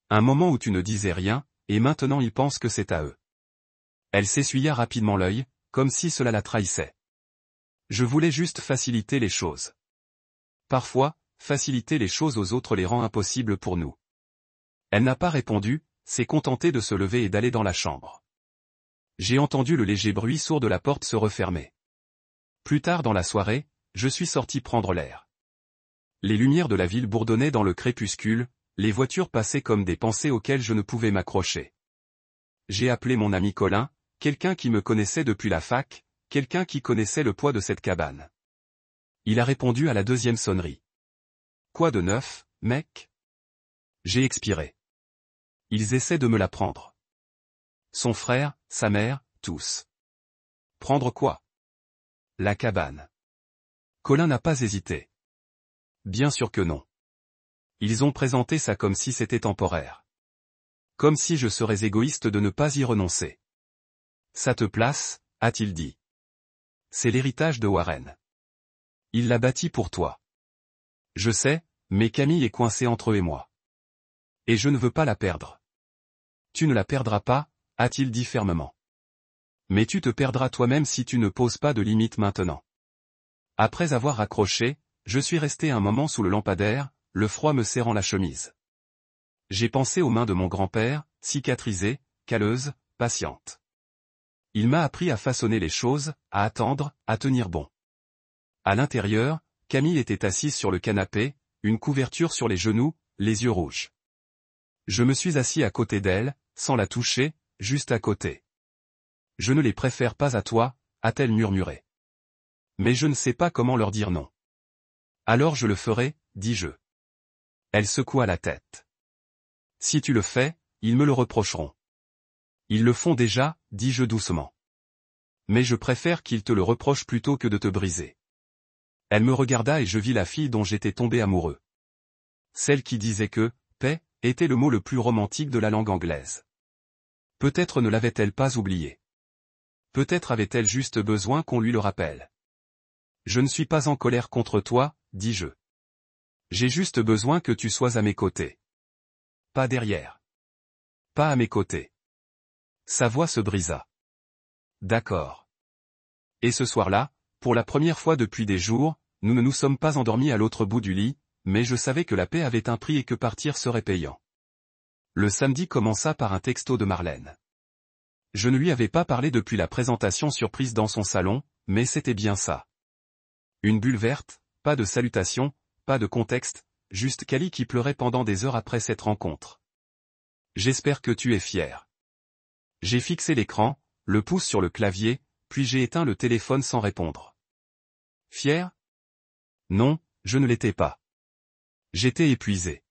Un moment où tu ne disais rien, et maintenant ils pensent que c'est à eux. Elle s'essuya rapidement l'œil, comme si cela la trahissait. Je voulais juste faciliter les choses. Parfois, faciliter les choses aux autres les rend impossibles pour nous. Elle n'a pas répondu, s'est contentée de se lever et d'aller dans la chambre. J'ai entendu le léger bruit sourd de la porte se refermer. Plus tard dans la soirée, je suis sorti prendre l'air. Les lumières de la ville bourdonnaient dans le crépuscule, les voitures passaient comme des pensées auxquelles je ne pouvais m'accrocher. J'ai appelé mon ami Colin, quelqu'un qui me connaissait depuis la fac, quelqu'un qui connaissait le poids de cette cabane. Il a répondu à la deuxième sonnerie. Quoi de neuf, mec? J'ai expiré. Ils essaient de me la prendre. Son frère, sa mère, tous. Prendre quoi? La cabane. Colin n'a pas hésité. Bien sûr que non. Ils ont présenté ça comme si c'était temporaire. Comme si je serais égoïste de ne pas y renoncer. Ça te place, a-t-il dit. C'est l'héritage de Warren. Il l'a bâti pour toi. Je sais, mais Camille est coincée entre eux et moi. Et je ne veux pas la perdre. Tu ne la perdras pas, a-t-il dit fermement. Mais tu te perdras toi-même si tu ne poses pas de limites maintenant. Après avoir raccroché, je suis resté un moment sous le lampadaire, le froid me serrant la chemise. J'ai pensé aux mains de mon grand-père, cicatrisées, calleuses, patientes. Il m'a appris à façonner les choses, à attendre, à tenir bon. À l'intérieur, Camille était assise sur le canapé, une couverture sur les genoux, les yeux rouges. Je me suis assis à côté d'elle, sans la toucher, juste à côté. Je ne les préfère pas à toi, a-t-elle murmuré. Mais je ne sais pas comment leur dire non. Alors je le ferai, dis-je. Elle secoua la tête. Si tu le fais, ils me le reprocheront. Ils le font déjà, dis-je doucement. Mais je préfère qu'ils te le reprochent plutôt que de te briser. Elle me regarda et je vis la fille dont j'étais tombé amoureux. Celle qui disait que « paix » était le mot le plus romantique de la langue anglaise. Peut-être ne l'avait-elle pas oublié. Peut-être avait-elle juste besoin qu'on lui le rappelle. Je ne suis pas en colère contre toi, dis-je. J'ai juste besoin que tu sois à mes côtés. Pas derrière. Pas à mes côtés. Sa voix se brisa. D'accord. Et ce soir-là, pour la première fois depuis des jours, nous ne nous sommes pas endormis à l'autre bout du lit, mais je savais que la paix avait un prix et que partir serait payant. Le samedi commença par un texto de Marlène. Je ne lui avais pas parlé depuis la présentation surprise dans son salon, mais c'était bien ça. Une bulle verte, pas de salutation, pas de contexte, juste Cali qui pleurait pendant des heures après cette rencontre. J'espère que tu es fier. J'ai fixé l'écran, le pouce sur le clavier, puis j'ai éteint le téléphone sans répondre. Fier? Non, je ne l'étais pas. J'étais épuisé.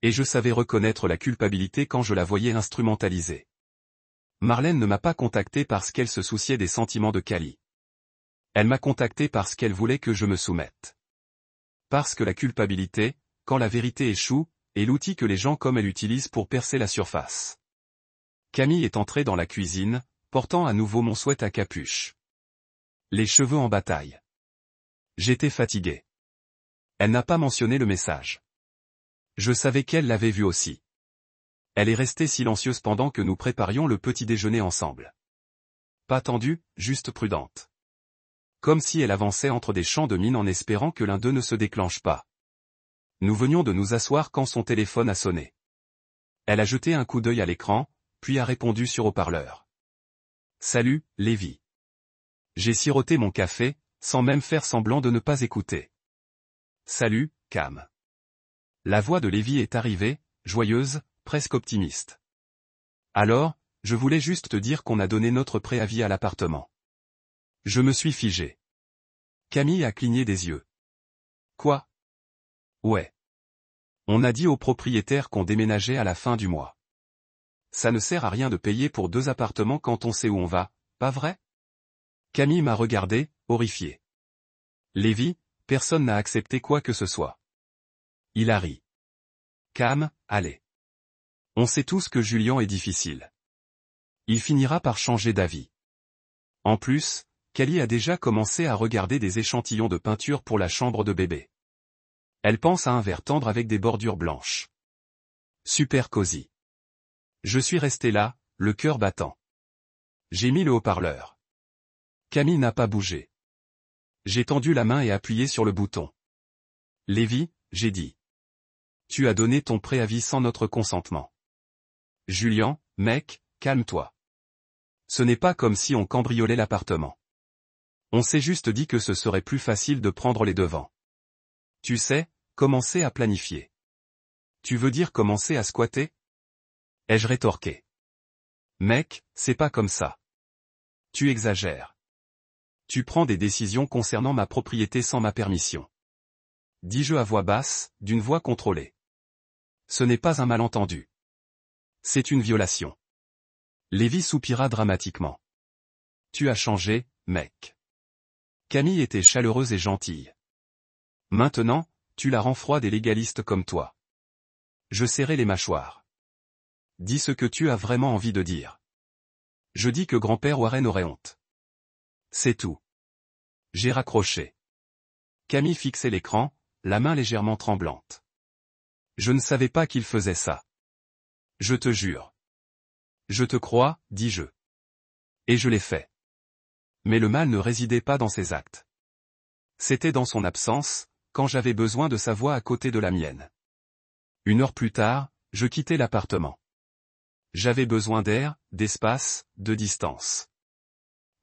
Et je savais reconnaître la culpabilité quand je la voyais instrumentalisée. Marlène ne m'a pas contacté parce qu'elle se souciait des sentiments de Cali. Elle m'a contacté parce qu'elle voulait que je me soumette. Parce que la culpabilité, quand la vérité échoue, est l'outil que les gens comme elle utilisent pour percer la surface. Camille est entrée dans la cuisine, portant à nouveau mon sweat à capuche. Les cheveux en bataille. J'étais fatigué. Elle n'a pas mentionné le message. Je savais qu'elle l'avait vu aussi. Elle est restée silencieuse pendant que nous préparions le petit déjeuner ensemble. Pas tendue, juste prudente. Comme si elle avançait entre des champs de mine en espérant que l'un d'eux ne se déclenche pas. Nous venions de nous asseoir quand son téléphone a sonné. Elle a jeté un coup d'œil à l'écran, puis a répondu sur haut-parleur. Salut, Lévi. J'ai siroté mon café, sans même faire semblant de ne pas écouter. Salut, Cam. La voix de Lévi est arrivée, joyeuse, presque optimiste. Alors, je voulais juste te dire qu'on a donné notre préavis à l'appartement. Je me suis figé. Camille a cligné des yeux. Quoi? Ouais. On a dit au propriétaire qu'on déménageait à la fin du mois. Ça ne sert à rien de payer pour 2 appartements quand on sait où on va, pas vrai? Camille m'a regardé, horrifié. Lévi, personne n'a accepté quoi que ce soit. Il a ri. Cam, allez. On sait tous que Julien est difficile. Il finira par changer d'avis. En plus, Cali a déjà commencé à regarder des échantillons de peinture pour la chambre de bébé. Elle pense à un vert tendre avec des bordures blanches. Super cosy. Je suis resté là, le cœur battant. J'ai mis le haut-parleur. Camille n'a pas bougé. J'ai tendu la main et appuyé sur le bouton. Lévi, j'ai dit. Tu as donné ton préavis sans notre consentement. Julien, mec, calme-toi. Ce n'est pas comme si on cambriolait l'appartement. On s'est juste dit que ce serait plus facile de prendre les devants. Tu sais, commencer à planifier. Tu veux dire commencer à squatter? Ai-je rétorqué. Mec, c'est pas comme ça. Tu exagères. Tu prends des décisions concernant ma propriété sans ma permission. Dis-je à voix basse, d'une voix contrôlée. Ce n'est pas un malentendu. C'est une violation. Lévi soupira dramatiquement. Tu as changé, mec. Camille était chaleureuse et gentille. Maintenant, tu la rends froide et légaliste comme toi. Je serrai les mâchoires. Dis ce que tu as vraiment envie de dire. Je dis que grand-père Warren aurait honte. C'est tout. J'ai raccroché. Camille fixait l'écran, la main légèrement tremblante. Je ne savais pas qu'il faisait ça. Je te jure. Je te crois, dis-je. Et je l'ai fait. Mais le mal ne résidait pas dans ses actes. C'était dans son absence, quand j'avais besoin de sa voix à côté de la mienne. 1 heure plus tard, je quittais l'appartement. J'avais besoin d'air, d'espace, de distance.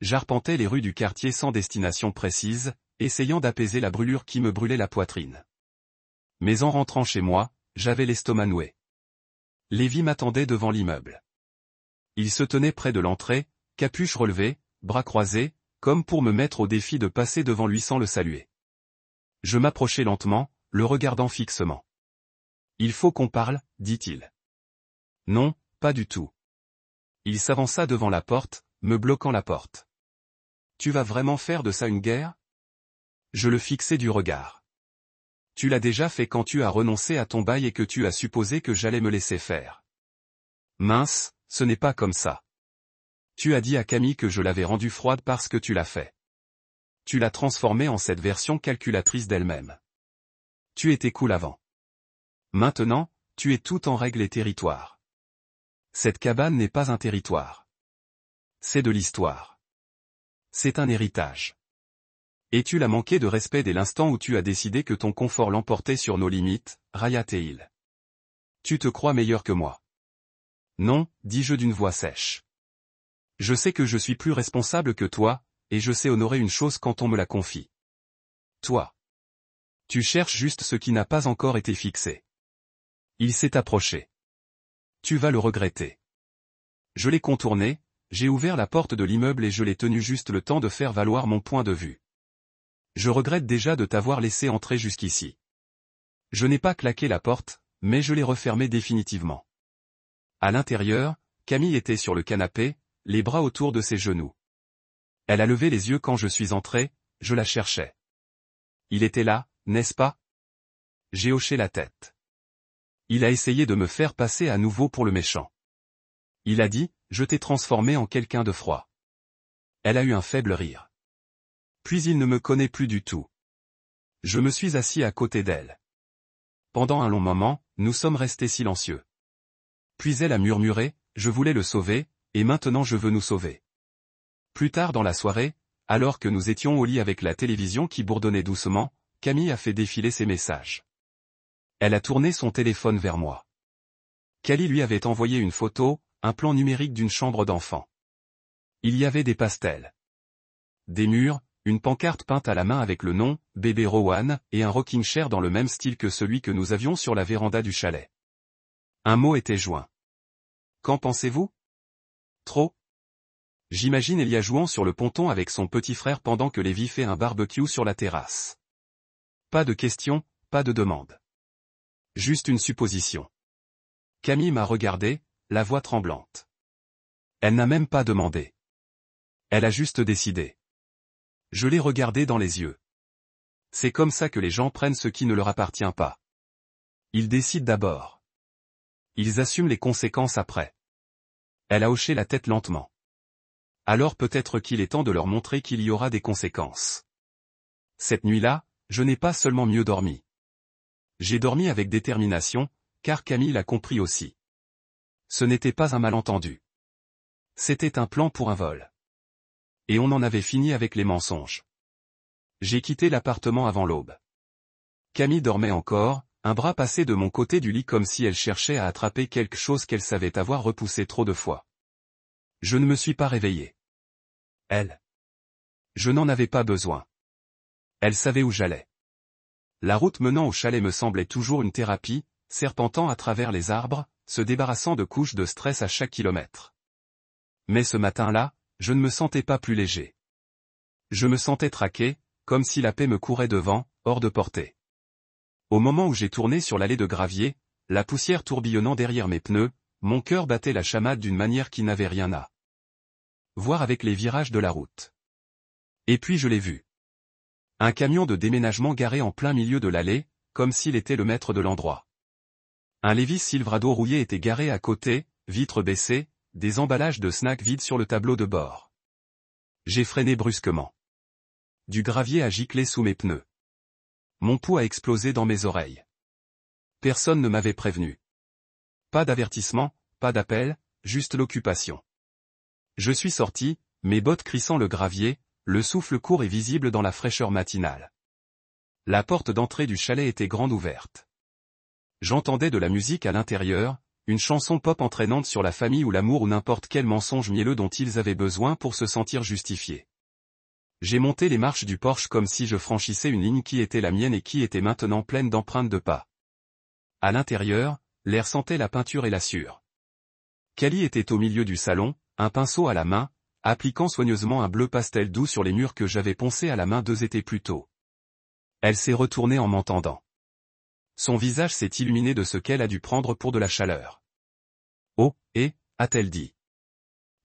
J'arpentais les rues du quartier sans destination précise, essayant d'apaiser la brûlure qui me brûlait la poitrine. Mais en rentrant chez moi, j'avais l'estomac noué. Lévi m'attendait devant l'immeuble. Il se tenait près de l'entrée, capuche relevée, bras croisés, comme pour me mettre au défi de passer devant lui sans le saluer. Je m'approchai lentement, le regardant fixement. « Il faut qu'on parle, dit-il. »« Non, pas du tout. » Il s'avança devant la porte, me bloquant la porte. « Tu vas vraiment faire de ça une guerre ?» Je le fixai du regard. « Tu l'as déjà fait quand tu as renoncé à ton bail et que tu as supposé que j'allais me laisser faire. »« Mince, ce n'est pas comme ça. Tu as dit à Camille que je l'avais rendue froide parce que tu l'as fait. Tu l'as transformée en cette version calculatrice d'elle-même. Tu étais cool avant. Maintenant, tu es tout en règle et territoire. Cette cabane n'est pas un territoire. C'est de l'histoire. C'est un héritage. Et tu l'as manqué de respect dès l'instant où tu as décidé que ton confort l'emportait sur nos limites, Rayat et il. Tu te crois meilleur que moi. Non, dis-je d'une voix sèche. Je sais que je suis plus responsable que toi, et je sais honorer une chose quand on me la confie. Toi. Tu cherches juste ce qui n'a pas encore été fixé. Il s'est approché. Tu vas le regretter. Je l'ai contourné, j'ai ouvert la porte de l'immeuble et je l'ai tenu juste le temps de faire valoir mon point de vue. Je regrette déjà de t'avoir laissé entrer jusqu'ici. Je n'ai pas claqué la porte, mais je l'ai refermée définitivement. À l'intérieur, Camille était sur le canapé, les bras autour de ses genoux. Elle a levé les yeux quand je suis entré, je la cherchais. Il était là, n'est-ce pas? J'ai hoché la tête. Il a essayé de me faire passer à nouveau pour le méchant. Il a dit, je t'ai transformé en quelqu'un de froid. Elle a eu un faible rire. Puis il ne me connaît plus du tout. Je me suis assis à côté d'elle. Pendant un long moment, nous sommes restés silencieux. Puis elle a murmuré, je voulais le sauver, et maintenant je veux nous sauver. Plus tard dans la soirée, alors que nous étions au lit avec la télévision qui bourdonnait doucement, Camille a fait défiler ses messages. Elle a tourné son téléphone vers moi. Kali lui avait envoyé une photo, un plan numérique d'une chambre d'enfant. Il y avait des pastels. Des murs, une pancarte peinte à la main avec le nom, bébé Rowan, et un rocking chair dans le même style que celui que nous avions sur la véranda du chalet. Un mot était joint. Qu'en pensez-vous? Trop? J'imagine Elia jouant sur le ponton avec son petit frère pendant que Lévi fait un barbecue sur la terrasse. Pas de questions, pas de demande. Juste une supposition. Camille m'a regardé, la voix tremblante. Elle n'a même pas demandé. Elle a juste décidé. Je l'ai regardé dans les yeux. C'est comme ça que les gens prennent ce qui ne leur appartient pas. Ils décident d'abord. Ils assument les conséquences après. Elle a hoché la tête lentement. Alors peut-être qu'il est temps de leur montrer qu'il y aura des conséquences. Cette nuit-là, je n'ai pas seulement mieux dormi. J'ai dormi avec détermination, car Camille l'a compris aussi. Ce n'était pas un malentendu. C'était un plan pour un vol. Et on en avait fini avec les mensonges. J'ai quitté l'appartement avant l'aube. Camille dormait encore, un bras passé de mon côté du lit comme si elle cherchait à attraper quelque chose qu'elle savait avoir repoussé trop de fois. Je ne me suis pas réveillé. Elle. Je n'en avais pas besoin. Elle savait où j'allais. La route menant au chalet me semblait toujours une thérapie, serpentant à travers les arbres, se débarrassant de couches de stress à chaque kilomètre. Mais ce matin-là, je ne me sentais pas plus léger. Je me sentais traqué, comme si la paix me courait devant, hors de portée. Au moment où j'ai tourné sur l'allée de gravier, la poussière tourbillonnant derrière mes pneus, mon cœur battait la chamade d'une manière qui n'avait rien à voir avec les virages de la route. Et puis je l'ai vu. Un camion de déménagement garé en plein milieu de l'allée, comme s'il était le maître de l'endroit. Un Levis Silverado rouillé était garé à côté, vitres baissées, des emballages de snacks vides sur le tableau de bord. J'ai freiné brusquement. Du gravier a giclé sous mes pneus. Mon pouls a explosé dans mes oreilles. Personne ne m'avait prévenu. Pas d'avertissement, pas d'appel, juste l'occupation. Je suis sorti, mes bottes crissant le gravier, le souffle court et visible dans la fraîcheur matinale. La porte d'entrée du chalet était grande ouverte. J'entendais de la musique à l'intérieur, une chanson pop entraînante sur la famille ou l'amour ou n'importe quel mensonge mielleux dont ils avaient besoin pour se sentir justifiés. J'ai monté les marches du porche comme si je franchissais une ligne qui était la mienne et qui était maintenant pleine d'empreintes de pas. À l'intérieur, l'air sentait la peinture et la sueur. Callie était au milieu du salon, un pinceau à la main, appliquant soigneusement un bleu pastel doux sur les murs que j'avais poncés à la main 2 étés plus tôt. Elle s'est retournée en m'entendant. Son visage s'est illuminé de ce qu'elle a dû prendre pour de la chaleur. « Oh, a-t-elle dit.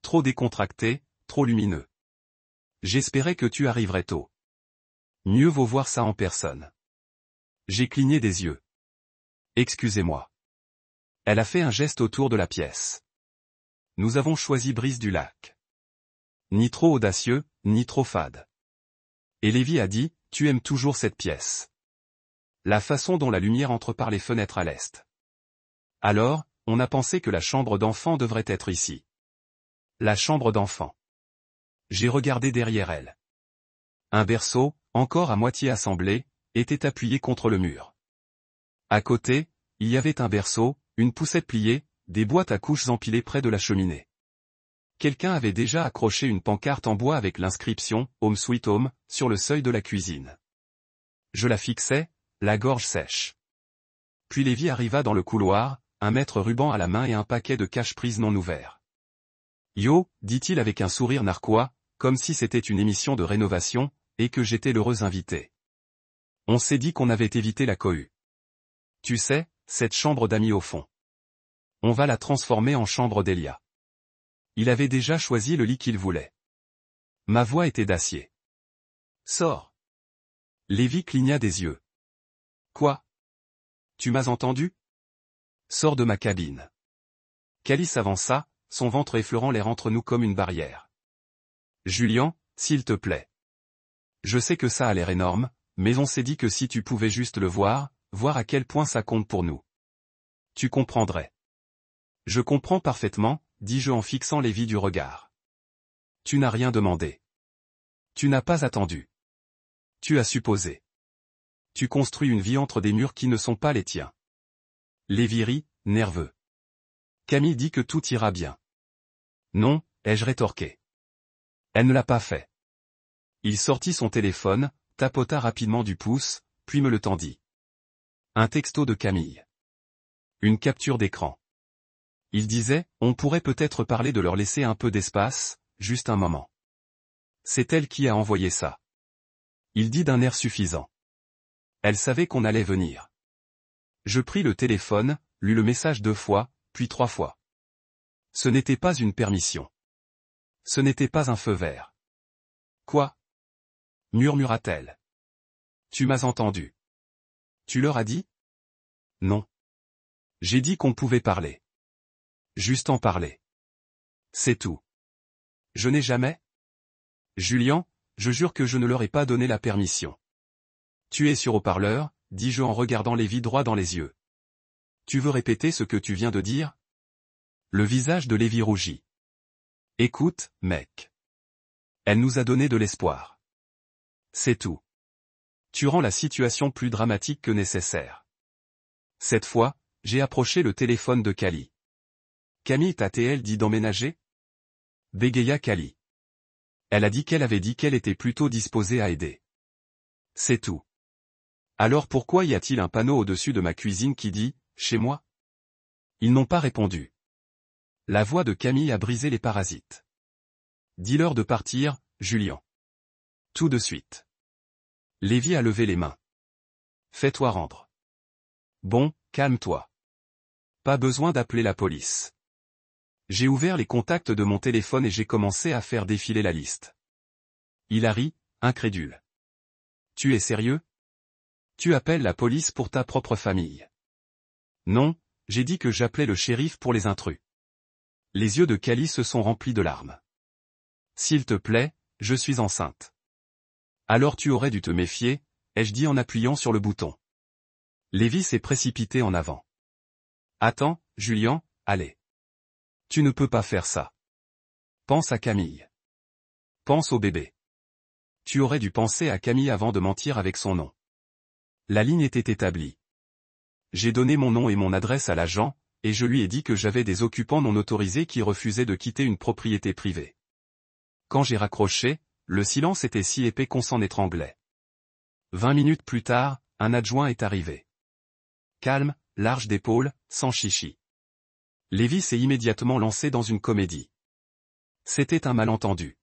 Trop décontracté, trop lumineux. J'espérais que tu arriverais tôt. Mieux vaut voir ça en personne. » J'ai cligné des yeux. « Excusez-moi. » Elle a fait un geste autour de la pièce. Nous avons choisi Brise du Lac. Ni trop audacieux, ni trop fade. Et Lévi a dit, tu aimes toujours cette pièce. La façon dont la lumière entre par les fenêtres à l'est. Alors, on a pensé que la chambre d'enfant devrait être ici. La chambre d'enfant. J'ai regardé derrière elle. Un berceau, encore à moitié assemblé, était appuyé contre le mur. À côté, il y avait un berceau, une poussette pliée, des boîtes à couches empilées près de la cheminée. Quelqu'un avait déjà accroché une pancarte en bois avec l'inscription « Home Sweet Home » sur le seuil de la cuisine. Je la fixais, la gorge sèche. Puis Lévi arriva dans le couloir, un mètre ruban à la main et un paquet de cache-prise non ouvert. « Yo » dit-il avec un sourire narquois, comme si c'était une émission de rénovation, et que j'étais l'heureux invité. On s'est dit qu'on avait évité la cohue. Tu sais, cette chambre d'amis au fond. On va la transformer en chambre d'Elia. Il avait déjà choisi le lit qu'il voulait. Ma voix était d'acier. Sors. Lévi cligna des yeux. Quoi? Tu m'as entendu? Sors de ma cabine. Callie s'avança, son ventre effleurant l'air entre nous comme une barrière. Julian, s'il te plaît. Je sais que ça a l'air énorme, mais on s'est dit que si tu pouvais juste le voir, voir à quel point ça compte pour nous. Tu comprendrais. Je comprends parfaitement, dis-je en fixant Lévi du regard. Tu n'as rien demandé. Tu n'as pas attendu. Tu as supposé. Tu construis une vie entre des murs qui ne sont pas les tiens. Lévi rit, nerveux. Camille dit que tout ira bien. Non, ai-je rétorqué. Elle ne l'a pas fait. Il sortit son téléphone, tapota rapidement du pouce, puis me le tendit. Un texto de Camille. Une capture d'écran. Il disait, on pourrait peut-être parler de leur laisser un peu d'espace, juste un moment. C'est elle qui a envoyé ça. Il dit d'un air suffisant. Elle savait qu'on allait venir. Je pris le téléphone, lus le message 2 fois, puis 3 fois. Ce n'était pas une permission. Ce n'était pas un feu vert. Quoi? Murmura-t-elle. Tu m'as entendu. Tu leur as dit? Non. J'ai dit qu'on pouvait parler. Juste en parler. C'est tout. Je n'ai jamais? Julian, je jure que je ne leur ai pas donné la permission. Tu es sur haut-parleur, dis-je en regardant Lévi droit dans les yeux. Tu veux répéter ce que tu viens de dire? Le visage de Lévi rougit. Écoute, mec. Elle nous a donné de l'espoir. C'est tout. Tu rends la situation plus dramatique que nécessaire. Cette fois, j'ai approché le téléphone de Callie. Camille t'a-t-elle dit d'emménager? Bégaya Callie. Elle a dit qu'elle avait dit qu'elle était plutôt disposée à aider. C'est tout. Alors pourquoi y a-t-il un panneau au-dessus de ma cuisine qui dit « Chez moi » Ils n'ont pas répondu. La voix de Camille a brisé les parasites. Dis-leur de partir, Julian. Tout de suite. Lévi a levé les mains. Fais-toi rendre. Bon, calme-toi. Pas besoin d'appeler la police. J'ai ouvert les contacts de mon téléphone et j'ai commencé à faire défiler la liste. Il a ri, incrédule. Tu es sérieux? Tu appelles la police pour ta propre famille. Non, j'ai dit que j'appelais le shérif pour les intrus. Les yeux de Callie se sont remplis de larmes. S'il te plaît, je suis enceinte. Alors tu aurais dû te méfier, ai-je dit en appuyant sur le bouton. Lévi s'est précipité en avant. Attends, Julian, allez. Tu ne peux pas faire ça. Pense à Camille. Pense au bébé. Tu aurais dû penser à Camille avant de mentir avec son nom. La ligne était établie. J'ai donné mon nom et mon adresse à l'agent, et je lui ai dit que j'avais des occupants non autorisés qui refusaient de quitter une propriété privée. Quand j'ai raccroché, le silence était si épais qu'on s'en étranglait. 20 minutes plus tard, un adjoint est arrivé. Calme, large d'épaules, sans chichi. Lévi s'est immédiatement lancé dans une comédie. C'était un malentendu.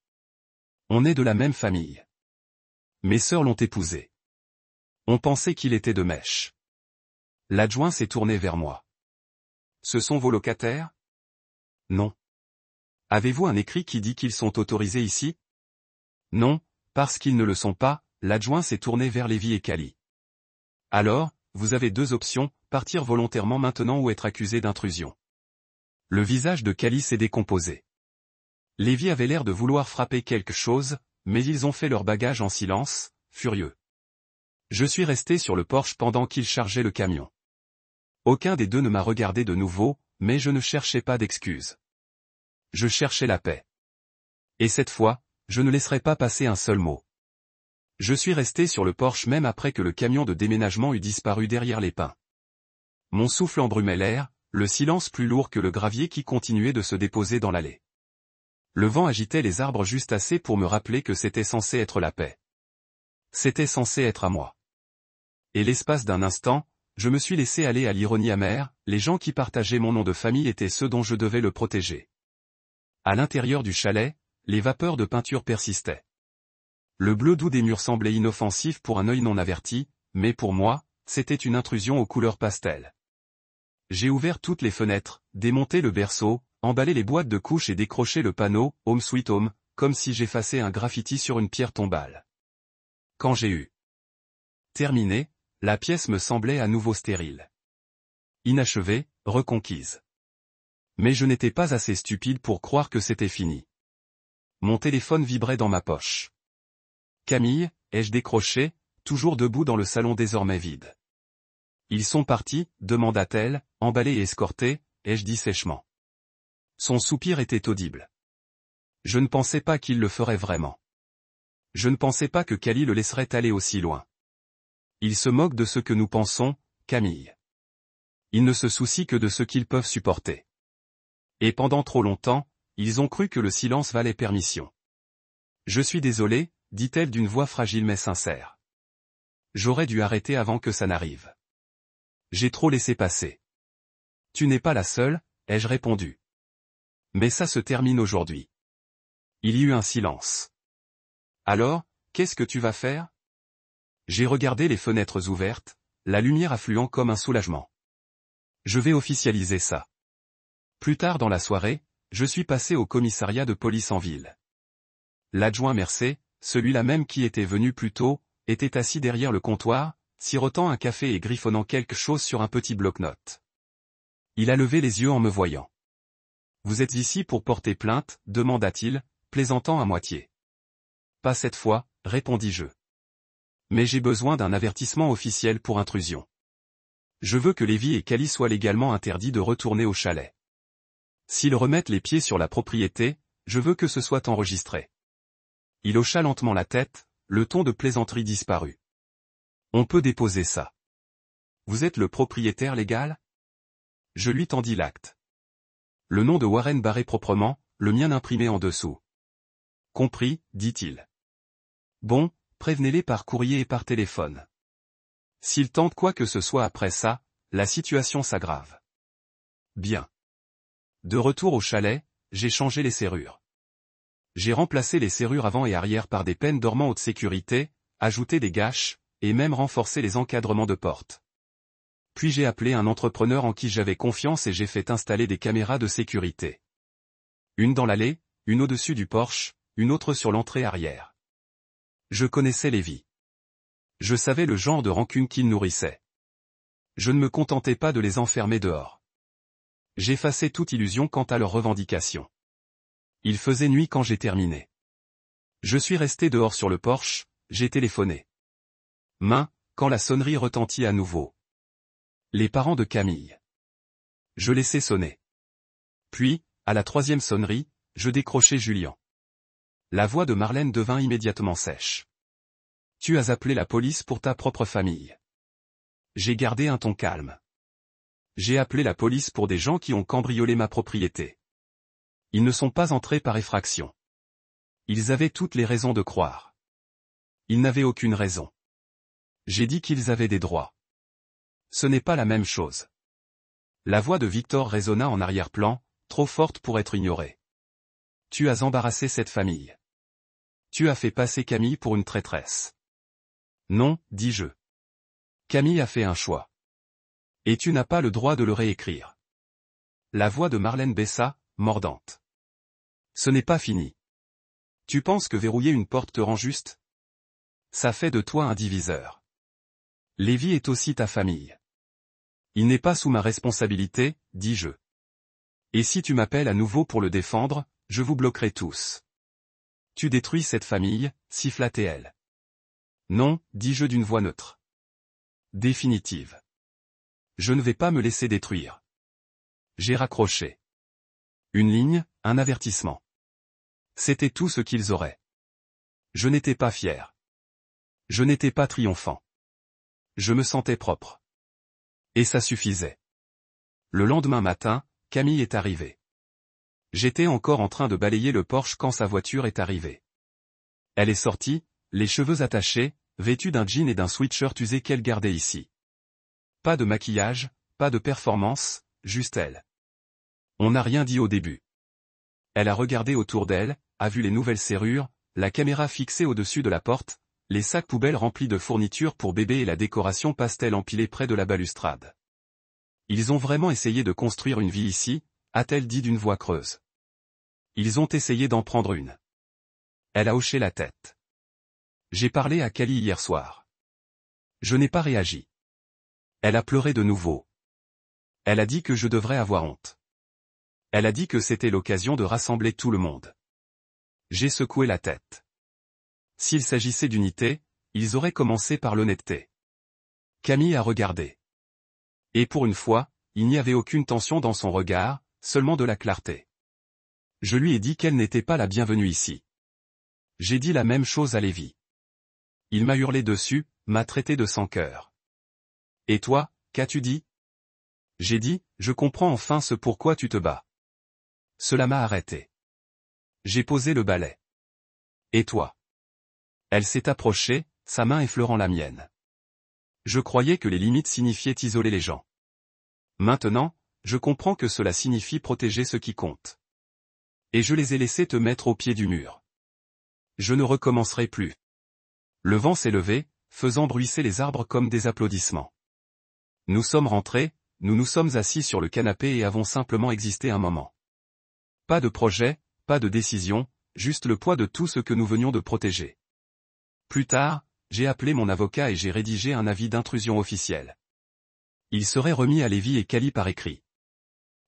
On est de la même famille. Mes sœurs l'ont épousé. On pensait qu'il était de mèche. L'adjoint s'est tourné vers moi. Ce sont vos locataires? Non. Avez-vous un écrit qui dit qu'ils sont autorisés ici? Non, parce qu'ils ne le sont pas, l'adjoint s'est tourné vers Lévi et Cali. Alors, vous avez deux options, partir volontairement maintenant ou être accusé d'intrusion. Le visage de Cali s'est décomposé. Lévi avait l'air de vouloir frapper quelque chose, mais ils ont fait leur bagage en silence, furieux. Je suis resté sur le porche pendant qu'ils chargeaient le camion. Aucun des deux ne m'a regardé de nouveau, mais je ne cherchais pas d'excuses. Je cherchais la paix. Et cette fois, je ne laisserai pas passer un seul mot. Je suis resté sur le porche même après que le camion de déménagement eut disparu derrière les pins. Mon souffle embrumait l'air, le silence plus lourd que le gravier qui continuait de se déposer dans l'allée. Le vent agitait les arbres juste assez pour me rappeler que c'était censé être la paix. C'était censé être à moi. Et l'espace d'un instant, je me suis laissé aller à l'ironie amère, les gens qui partageaient mon nom de famille étaient ceux dont je devais le protéger. À l'intérieur du chalet, les vapeurs de peinture persistaient. Le bleu doux des murs semblait inoffensif pour un œil non averti, mais pour moi, c'était une intrusion aux couleurs pastel. J'ai ouvert toutes les fenêtres, démonté le berceau, emballé les boîtes de couches et décroché le panneau « Home Sweet Home », comme si j'effaçais un graffiti sur une pierre tombale. Quand j'ai eu terminé, la pièce me semblait à nouveau stérile. Inachevée, reconquise. Mais je n'étais pas assez stupide pour croire que c'était fini. Mon téléphone vibrait dans ma poche. Camille, ai-je décroché, toujours debout dans le salon désormais vide. Ils sont partis, demanda-t-elle, emballés et escortés, ai-je dit sèchement. Son soupir était audible. Je ne pensais pas qu'il le ferait vraiment. Je ne pensais pas que Cali le laisserait aller aussi loin. Il se moque de ce que nous pensons, Camille. Ils ne se soucient que de ce qu'ils peuvent supporter. Et pendant trop longtemps, ils ont cru que le silence valait permission. Je suis désolé, dit-elle d'une voix fragile mais sincère. J'aurais dû arrêter avant que ça n'arrive. J'ai trop laissé passer. Tu n'es pas la seule, ai-je répondu. Mais ça se termine aujourd'hui. Il y eut un silence. Alors, qu'est-ce que tu vas faire? J'ai regardé les fenêtres ouvertes, la lumière affluant comme un soulagement. Je vais officialiser ça. Plus tard dans la soirée, je suis passé au commissariat de police en ville. L'adjoint Mercé, celui-là même qui était venu plus tôt, était assis derrière le comptoir, sirotant un café et griffonnant quelque chose sur un petit bloc-notes. Il a levé les yeux en me voyant. « Vous êtes ici pour porter plainte ?» demanda-t-il, plaisantant à moitié. « Pas cette fois », répondis-je. « Mais j'ai besoin d'un avertissement officiel pour intrusion. Je veux que Lévi et Cali soient légalement interdits de retourner au chalet. S'ils remettent les pieds sur la propriété, je veux que ce soit enregistré. » Il hocha lentement la tête, le ton de plaisanterie disparut. « On peut déposer ça. Vous êtes le propriétaire légal ?» Je lui tendis l'acte. Le nom de Warren barré proprement, le mien imprimé en dessous. « Compris, dit-il. Bon, prévenez-les par courrier et par téléphone. S'ils tentent quoi que ce soit après ça, la situation s'aggrave. » Bien. De retour au chalet, j'ai changé les serrures. J'ai remplacé les serrures avant et arrière par des pennes dormant haute sécurité, ajouté des gâches, et même renforcé les encadrements de porte. Puis j'ai appelé un entrepreneur en qui j'avais confiance et j'ai fait installer des caméras de sécurité. Une dans l'allée, une au-dessus du porche, une autre sur l'entrée arrière. Je connaissais Lévi. Je savais le genre de rancune qu'il nourrissait. Je ne me contentais pas de les enfermer dehors. J'effaçais toute illusion quant à leurs revendications. Il faisait nuit quand j'ai terminé. Je suis resté dehors sur le porche, j'ai téléphoné. Quand la sonnerie retentit à nouveau. Les parents de Camille. Je laissai sonner. Puis, à la troisième sonnerie, je décrochai Julien. La voix de Marlène devint immédiatement sèche. Tu as appelé la police pour ta propre famille. J'ai gardé un ton calme. J'ai appelé la police pour des gens qui ont cambriolé ma propriété. Ils ne sont pas entrés par effraction. Ils avaient toutes les raisons de croire. Ils n'avaient aucune raison. J'ai dit qu'ils avaient des droits. Ce n'est pas la même chose. La voix de Victor résonna en arrière-plan, trop forte pour être ignorée. Tu as embarrassé cette famille. Tu as fait passer Camille pour une traîtresse. Non, dis-je. Camille a fait un choix. Et tu n'as pas le droit de le réécrire. La voix de Marlène baissa, mordante. Ce n'est pas fini. Tu penses que verrouiller une porte te rend juste? Ça fait de toi un diviseur. Lévi est aussi ta famille. Il n'est pas sous ma responsabilité, dis-je. Et si tu m'appelles à nouveau pour le défendre, je vous bloquerai tous. Tu détruis cette famille, siffla-t-elle. Non, dis-je d'une voix neutre. Définitive. Je ne vais pas me laisser détruire. J'ai raccroché. Une ligne, un avertissement. C'était tout ce qu'ils auraient. Je n'étais pas fier. Je n'étais pas triomphant. Je me sentais propre. Et ça suffisait. Le lendemain matin, Camille est arrivée. J'étais encore en train de balayer le porche quand sa voiture est arrivée. Elle est sortie, les cheveux attachés, vêtue d'un jean et d'un sweatshirt usé qu'elle gardait ici. Pas de maquillage, pas de performance, juste elle. On n'a rien dit au début. Elle a regardé autour d'elle, a vu les nouvelles serrures, la caméra fixée au-dessus de la porte, les sacs poubelles remplis de fournitures pour bébé et la décoration pastel empilée près de la balustrade. Ils ont vraiment essayé de construire une vie ici, a-t-elle dit d'une voix creuse. Ils ont essayé d'en prendre une. Elle a hoché la tête. J'ai parlé à Kali hier soir. Je n'ai pas réagi. Elle a pleuré de nouveau. Elle a dit que je devrais avoir honte. Elle a dit que c'était l'occasion de rassembler tout le monde. J'ai secoué la tête. S'il s'agissait d'unité, ils auraient commencé par l'honnêteté. Camille a regardé. Et pour une fois, il n'y avait aucune tension dans son regard, seulement de la clarté. Je lui ai dit qu'elle n'était pas la bienvenue ici. J'ai dit la même chose à Lévi. Il m'a hurlé dessus, m'a traité de sans-cœur. Et toi, qu'as-tu dit? J'ai dit, je comprends enfin ce pourquoi tu te bats. Cela m'a arrêté. J'ai posé le balai. Et toi? Elle s'est approchée, sa main effleurant la mienne. Je croyais que les limites signifiaient isoler les gens. Maintenant, je comprends que cela signifie protéger ce qui compte. Et je les ai laissés te mettre au pied du mur. Je ne recommencerai plus. Le vent s'est levé, faisant bruisser les arbres comme des applaudissements. Nous sommes rentrés, nous nous sommes assis sur le canapé et avons simplement existé un moment. Pas de projet, pas de décision, juste le poids de tout ce que nous venions de protéger. Plus tard, j'ai appelé mon avocat et j'ai rédigé un avis d'intrusion officiel. Il serait remis à Lévi et Kali par écrit.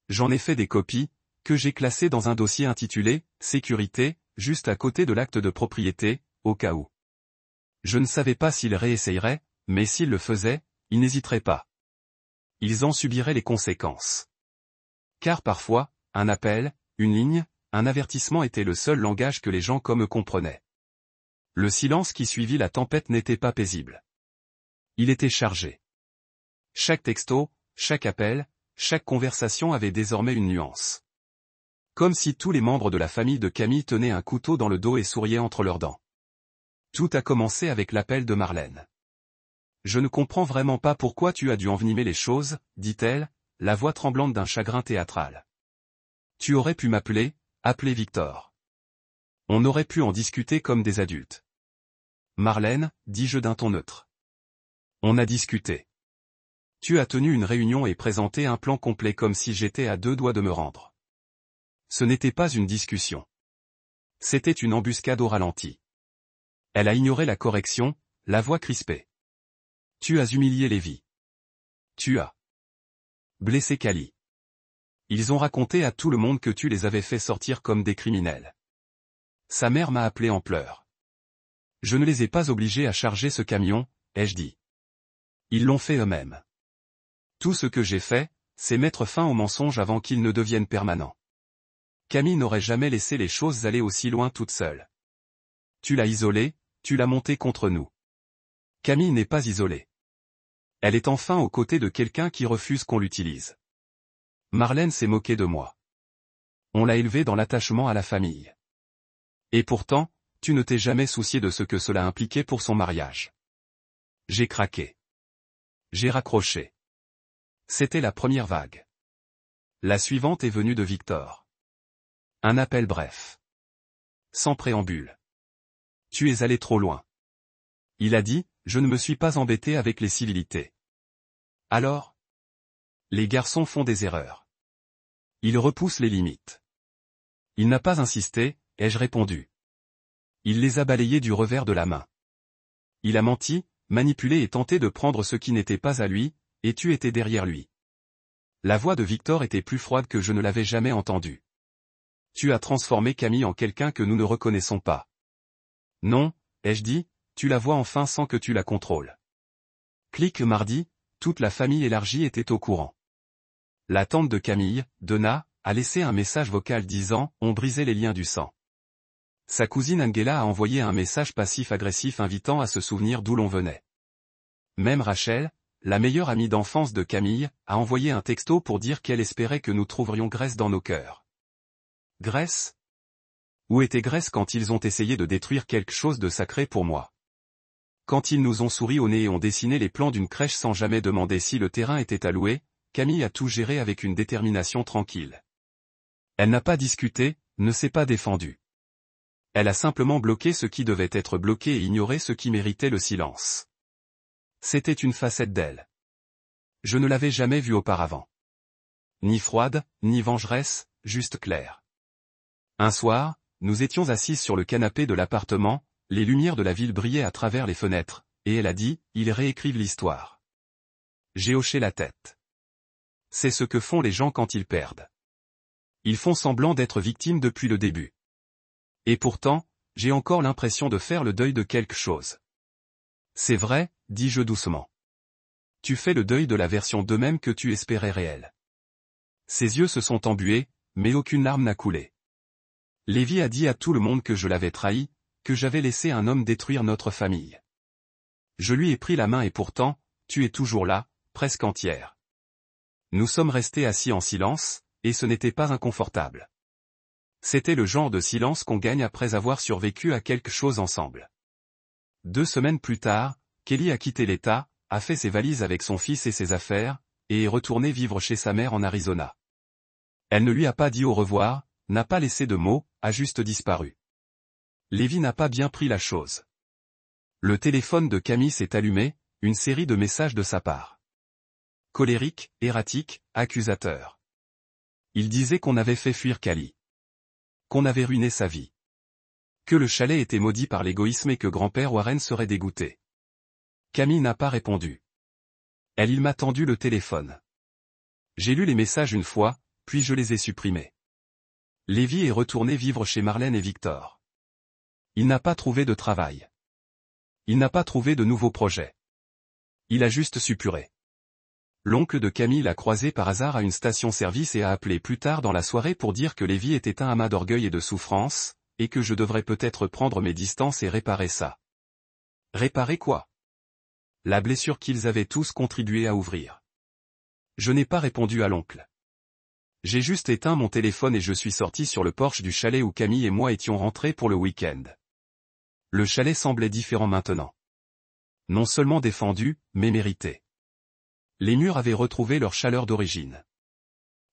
J'en ai fait des copies, que j'ai classées dans un dossier intitulé « Sécurité », juste à côté de l'acte de propriété, au cas où. Je ne savais pas s'ils réessayeraient, mais s'ils le faisaient, ils n'hésiteraient pas. Ils en subiraient les conséquences. Car parfois, un appel, une ligne, un avertissement était le seul langage que les gens comme eux comprenaient. Le silence qui suivit la tempête n'était pas paisible. Il était chargé. Chaque texto, chaque appel, chaque conversation avait désormais une nuance. Comme si tous les membres de la famille de Camille tenaient un couteau dans le dos et souriaient entre leurs dents. Tout a commencé avec l'appel de Marlène. Je ne comprends vraiment pas pourquoi tu as dû envenimer les choses, dit-elle, la voix tremblante d'un chagrin théâtral. Tu aurais pu m'appeler, appeler Victor. On aurait pu en discuter comme des adultes. Marlène, dis-je d'un ton neutre. On a discuté. Tu as tenu une réunion et présenté un plan complet comme si j'étais à 2 doigts de me rendre. Ce n'était pas une discussion. C'était une embuscade au ralenti. Elle a ignoré la correction, la voix crispée. Tu as humilié Lévi. Tu as blessé Kali. Ils ont raconté à tout le monde que tu les avais fait sortir comme des criminels. Sa mère m'a appelé en pleurs. Je ne les ai pas obligés à charger ce camion, ai-je dit. Ils l'ont fait eux-mêmes. Tout ce que j'ai fait, c'est mettre fin aux mensonges avant qu'ils ne deviennent permanents. Camille n'aurait jamais laissé les choses aller aussi loin toute seule. Tu l'as isolée, tu l'as montée contre nous. Camille n'est pas isolée. Elle est enfin aux côtés de quelqu'un qui refuse qu'on l'utilise. Marlène s'est moquée de moi. On l'a élevée dans l'attachement à la famille. Et pourtant, tu ne t'es jamais soucié de ce que cela impliquait pour son mariage. J'ai craqué. J'ai raccroché. C'était la première vague. La suivante est venue de Victor. Un appel bref. Sans préambule. Tu es allé trop loin. Il a dit, je ne me suis pas embêté avec les civilités. Alors? Les garçons font des erreurs. Ils repoussent les limites. Il n'a pas insisté, ai-je répondu. Il les a balayés du revers de la main. Il a menti, manipulé et tenté de prendre ce qui n'était pas à lui, et tu étais derrière lui. La voix de Victor était plus froide que je ne l'avais jamais entendue. Tu as transformé Camille en quelqu'un que nous ne reconnaissons pas. Non, ai-je dit, tu la vois enfin sans que tu la contrôles. Clic mardi, toute la famille élargie était au courant. La tante de Camille, Donna, a laissé un message vocal disant « On brisait les liens du sang ». Sa cousine Angela a envoyé un message passif-agressif invitant à se souvenir d'où l'on venait. Même Rachel, la meilleure amie d'enfance de Camille, a envoyé un texto pour dire qu'elle espérait que nous trouverions Grèce dans nos cœurs. Grèce? Où était Grèce quand ils ont essayé de détruire quelque chose de sacré pour moi? Quand ils nous ont souri au nez et ont dessiné les plans d'une crèche sans jamais demander si le terrain était alloué, Camille a tout géré avec une détermination tranquille. Elle n'a pas discuté, ne s'est pas défendue. Elle a simplement bloqué ce qui devait être bloqué et ignoré ce qui méritait le silence. C'était une facette d'elle. Je ne l'avais jamais vue auparavant. Ni froide, ni vengeresse, juste claire. Un soir, nous étions assises sur le canapé de l'appartement, les lumières de la ville brillaient à travers les fenêtres, et elle a dit, ils réécrivent l'histoire. J'ai hoché la tête. C'est ce que font les gens quand ils perdent. Ils font semblant d'être victimes depuis le début. Et pourtant, j'ai encore l'impression de faire le deuil de quelque chose. C'est vrai, dis-je doucement. Tu fais le deuil de la version d'eux-mêmes que tu espérais réelle. Ses yeux se sont embués, mais aucune larme n'a coulé. Lévi a dit à tout le monde que je l'avais trahi, que j'avais laissé un homme détruire notre famille. Je lui ai pris la main et pourtant, tu es toujours là, presque entière. Nous sommes restés assis en silence, et ce n'était pas inconfortable. C'était le genre de silence qu'on gagne après avoir survécu à quelque chose ensemble. 2 semaines plus tard, Kelly a quitté l'État, a fait ses valises avec son fils et ses affaires, et est retournée vivre chez sa mère en Arizona. Elle ne lui a pas dit au revoir, n'a pas laissé de mots, a juste disparu. Lévi n'a pas bien pris la chose. Le téléphone de Camille s'est allumé, une série de messages de sa part. Colérique, erratique, accusateur. Il disait qu'on avait fait fuir Cali. Qu'on avait ruiné sa vie. Que le chalet était maudit par l'égoïsme et que grand-père Warren serait dégoûté. Camille n'a pas répondu. Il m'a tendu le téléphone. J'ai lu les messages une fois, puis je les ai supprimés. Lévi est retourné vivre chez Marlène et Victor. Il n'a pas trouvé de travail. Il n'a pas trouvé de nouveaux projets. Il a juste suppuré. L'oncle de Camille l'a croisé par hasard à une station-service et a appelé plus tard dans la soirée pour dire que Lévi était un amas d'orgueil et de souffrance, et que je devrais peut-être prendre mes distances et réparer ça. Réparer quoi? La blessure qu'ils avaient tous contribué à ouvrir. Je n'ai pas répondu à l'oncle. J'ai juste éteint mon téléphone et je suis sorti sur le porche du chalet où Camille et moi étions rentrés pour le week-end. Le chalet semblait différent maintenant. Non seulement défendu, mais mérité. Les murs avaient retrouvé leur chaleur d'origine.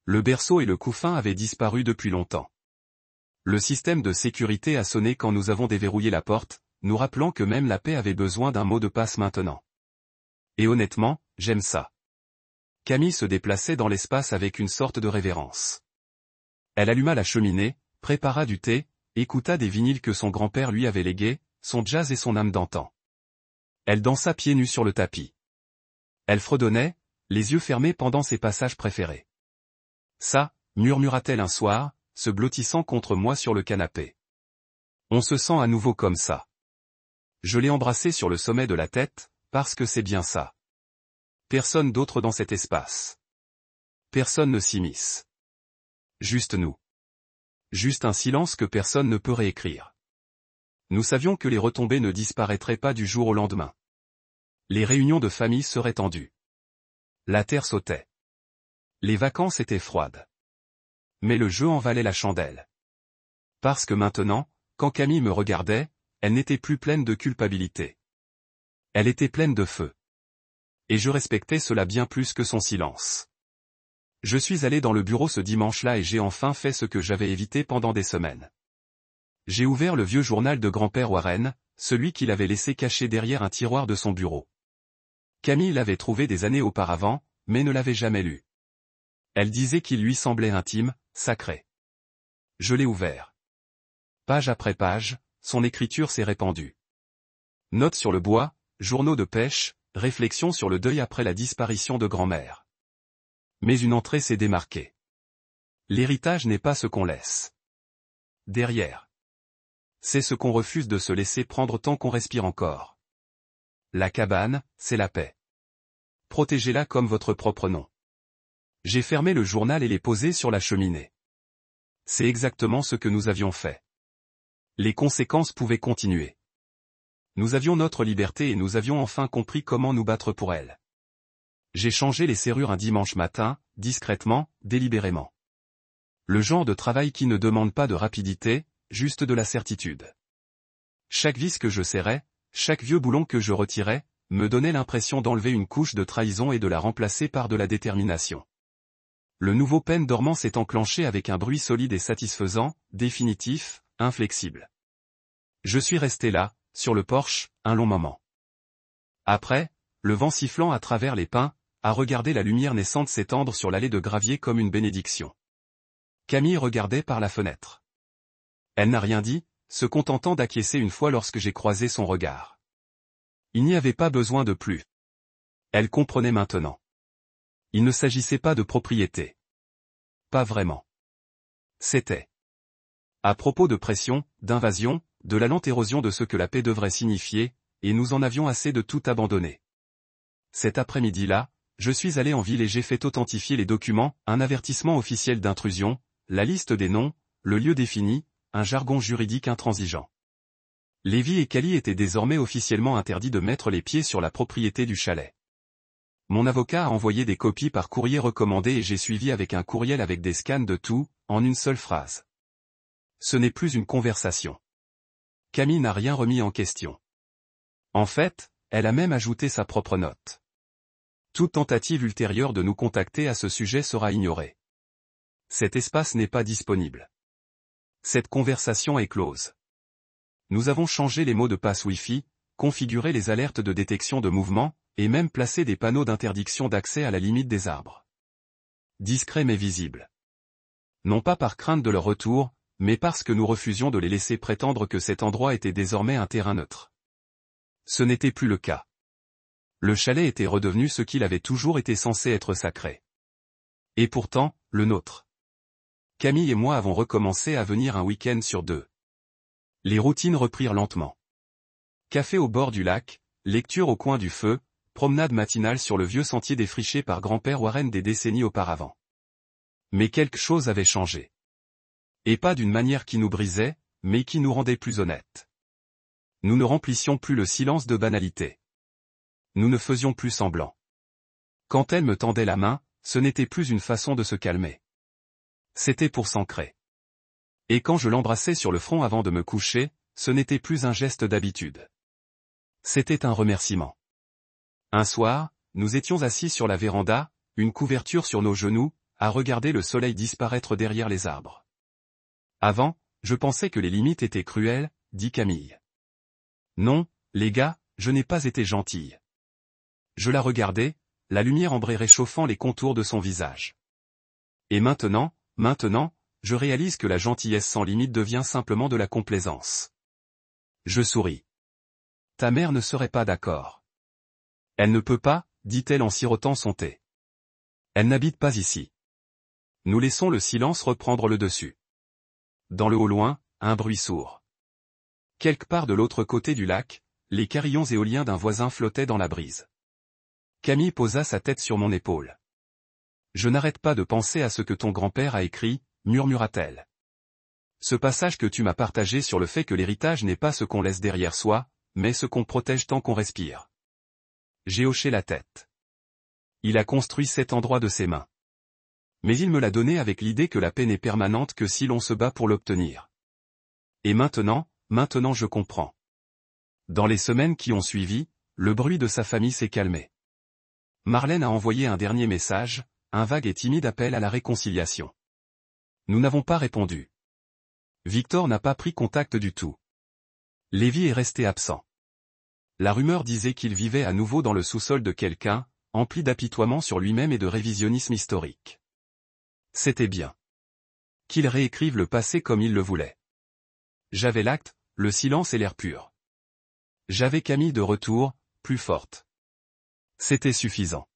Le berceau et le couffin avaient disparu depuis longtemps. Le système de sécurité a sonné quand nous avons déverrouillé la porte, nous rappelant que même la paix avait besoin d'un mot de passe maintenant. Et honnêtement, j'aime ça. Camille se déplaçait dans l'espace avec une sorte de révérence. Elle alluma la cheminée, prépara du thé, écouta des vinyles que son grand-père lui avait légués, son jazz et son âme d'antan. Elle dansa pieds nus sur le tapis. Elle fredonnait, les yeux fermés pendant ses passages préférés. Ça, murmura-t-elle un soir, se blottissant contre moi sur le canapé. On se sent à nouveau comme ça. Je l'ai embrassée sur le sommet de la tête, parce que c'est bien ça. Personne d'autre dans cet espace. Personne ne s'immisce. Juste nous. Juste un silence que personne ne peut réécrire. Nous savions que les retombées ne disparaîtraient pas du jour au lendemain. Les réunions de famille seraient tendues. La terre sautait. Les vacances étaient froides. Mais le jeu en valait la chandelle. Parce que maintenant, quand Camille me regardait, elle n'était plus pleine de culpabilité. Elle était pleine de feu. Et je respectais cela bien plus que son silence. Je suis allé dans le bureau ce dimanche-là et j'ai enfin fait ce que j'avais évité pendant des semaines. J'ai ouvert le vieux journal de grand-père Warren, celui qu'il avait laissé caché derrière un tiroir de son bureau. Camille l'avait trouvé des années auparavant, mais ne l'avait jamais lu. Elle disait qu'il lui semblait intime, sacré. Je l'ai ouvert. Page après page, son écriture s'est répandue. Notes sur le bois, journaux de pêche, réflexions sur le deuil après la disparition de grand-mère. Mais une entrée s'est démarquée. L'héritage n'est pas ce qu'on laisse derrière. C'est ce qu'on refuse de se laisser prendre tant qu'on respire encore. La cabane, c'est la paix. Protégez-la comme votre propre nom. J'ai fermé le journal et l'ai posé sur la cheminée. C'est exactement ce que nous avions fait. Les conséquences pouvaient continuer. Nous avions notre liberté et nous avions enfin compris comment nous battre pour elle. J'ai changé les serrures un dimanche matin, discrètement, délibérément. Le genre de travail qui ne demande pas de rapidité, juste de la certitude. Chaque vis que je serrais, chaque vieux boulon que je retirais, me donnait l'impression d'enlever une couche de trahison et de la remplacer par de la détermination. Le nouveau peine dormant s'est enclenché avec un bruit solide et satisfaisant, définitif, inflexible. Je suis resté là, sur le porche, un long moment. Après, le vent sifflant à travers les pins, a regardé la lumière naissante s'étendre sur l'allée de gravier comme une bénédiction. Camille regardait par la fenêtre. Elle n'a rien dit, se contentant d'acquiescer une fois lorsque j'ai croisé son regard. Il n'y avait pas besoin de plus. Elle comprenait maintenant. Il ne s'agissait pas de propriété. Pas vraiment. C'était. À propos de pression, d'invasion, de la lente érosion de ce que la paix devrait signifier, et nous en avions assez de tout abandonner. Cet après-midi-là, je suis allé en ville et j'ai fait authentifier les documents, un avertissement officiel d'intrusion, la liste des noms, le lieu défini, un jargon juridique intransigeant. Lévi et Cali étaient désormais officiellement interdits de mettre les pieds sur la propriété du chalet. Mon avocat a envoyé des copies par courrier recommandé et j'ai suivi avec un courriel avec des scans de tout, en une seule phrase. Ce n'est plus une conversation. Camille n'a rien remis en question. En fait, elle a même ajouté sa propre note. Toute tentative ultérieure de nous contacter à ce sujet sera ignorée. Cet espace n'est pas disponible. Cette conversation est close. Nous avons changé les mots de passe Wi-Fi, configuré les alertes de détection de mouvement, et même placé des panneaux d'interdiction d'accès à la limite des arbres. Discrets mais visibles. Non pas par crainte de leur retour, mais parce que nous refusions de les laisser prétendre que cet endroit était désormais un terrain neutre. Ce n'était plus le cas. Le chalet était redevenu ce qu'il avait toujours été censé être sacré. Et pourtant, le nôtre. Camille et moi avons recommencé à venir un week-end sur 2. Les routines reprirent lentement. Café au bord du lac, lecture au coin du feu, promenade matinale sur le vieux sentier défriché par grand-père Warren des décennies auparavant. Mais quelque chose avait changé. Et pas d'une manière qui nous brisait, mais qui nous rendait plus honnêtes. Nous ne remplissions plus le silence de banalité. Nous ne faisions plus semblant. Quand elle me tendait la main, ce n'était plus une façon de se calmer. C'était pour s'ancrer. Et quand je l'embrassais sur le front avant de me coucher, ce n'était plus un geste d'habitude. C'était un remerciement. Un soir, nous étions assis sur la véranda, une couverture sur nos genoux, à regarder le soleil disparaître derrière les arbres. Avant, je pensais que les limites étaient cruelles, dit Camille. Non, les gars, je n'ai pas été gentille. Je la regardais, la lumière ambrée réchauffant les contours de son visage. Et maintenant, je réalise que la gentillesse sans limite devient simplement de la complaisance. Je souris. Ta mère ne serait pas d'accord. Elle ne peut pas, dit-elle en sirotant son thé. Elle n'habite pas ici. Nous laissons le silence reprendre le dessus. Dans le au-loin, un bruit sourd. Quelque part de l'autre côté du lac, les carillons éoliens d'un voisin flottaient dans la brise. Camille posa sa tête sur mon épaule. Je n'arrête pas de penser à ce que ton grand-père a écrit, murmura-t-elle. Ce passage que tu m'as partagé sur le fait que l'héritage n'est pas ce qu'on laisse derrière soi, mais ce qu'on protège tant qu'on respire. J'ai hoché la tête. Il a construit cet endroit de ses mains. Mais il me l'a donné avec l'idée que la paix n'est permanente que si l'on se bat pour l'obtenir. Et maintenant je comprends. Dans les semaines qui ont suivi, le bruit de sa famille s'est calmé. Marlène a envoyé un dernier message, un vague et timide appel à la réconciliation. Nous n'avons pas répondu. Victor n'a pas pris contact du tout. Lévi est resté absent. La rumeur disait qu'il vivait à nouveau dans le sous-sol de quelqu'un, empli d'apitoiement sur lui-même et de révisionnisme historique. C'était bien. Qu'il réécrive le passé comme il le voulait. J'avais l'acte, le silence et l'air pur. J'avais Camille de retour, plus forte. C'était suffisant.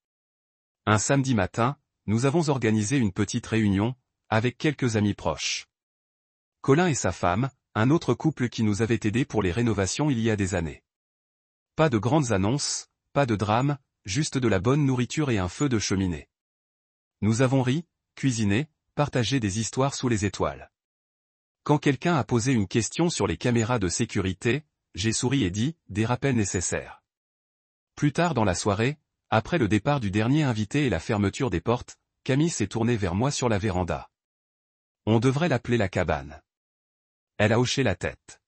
Un samedi matin, nous avons organisé une petite réunion, avec quelques amis proches. Colin et sa femme, un autre couple qui nous avait aidés pour les rénovations il y a des années. Pas de grandes annonces, pas de drame, juste de la bonne nourriture et un feu de cheminée. Nous avons ri, cuisiné, partagé des histoires sous les étoiles. Quand quelqu'un a posé une question sur les caméras de sécurité, j'ai souri et dit, des rappels nécessaires. Plus tard dans la soirée, après le départ du dernier invité et la fermeture des portes, Camille s'est tournée vers moi sur la véranda. On devrait l'appeler la cabane. Elle a hoché la tête.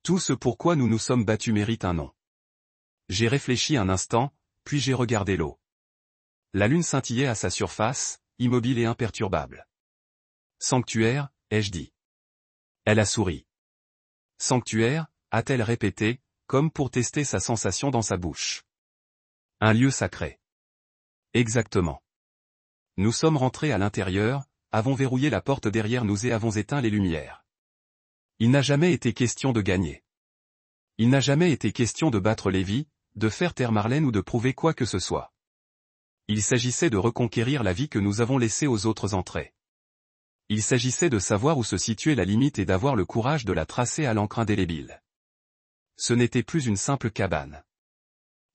Tout ce pourquoi nous nous sommes battus mérite un nom. J'ai réfléchi un instant, puis j'ai regardé l'eau. La lune scintillait à sa surface, immobile et imperturbable. Sanctuaire, ai-je dit. Elle a souri. Sanctuaire, a-t-elle répété, comme pour tester sa sensation dans sa bouche. Un lieu sacré. Exactement. Nous sommes rentrés à l'intérieur, avons verrouillé la porte derrière nous et avons éteint les lumières. Il n'a jamais été question de gagner. Il n'a jamais été question de battre Lévi, de faire taire Marlène ou de prouver quoi que ce soit. Il s'agissait de reconquérir la vie que nous avons laissée aux autres entrées. Il s'agissait de savoir où se situait la limite et d'avoir le courage de la tracer à l'encre indélébile. Ce n'était plus une simple cabane.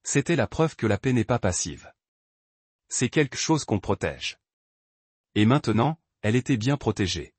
C'était la preuve que la paix n'est pas passive. C'est quelque chose qu'on protège. Et maintenant, elle était bien protégée.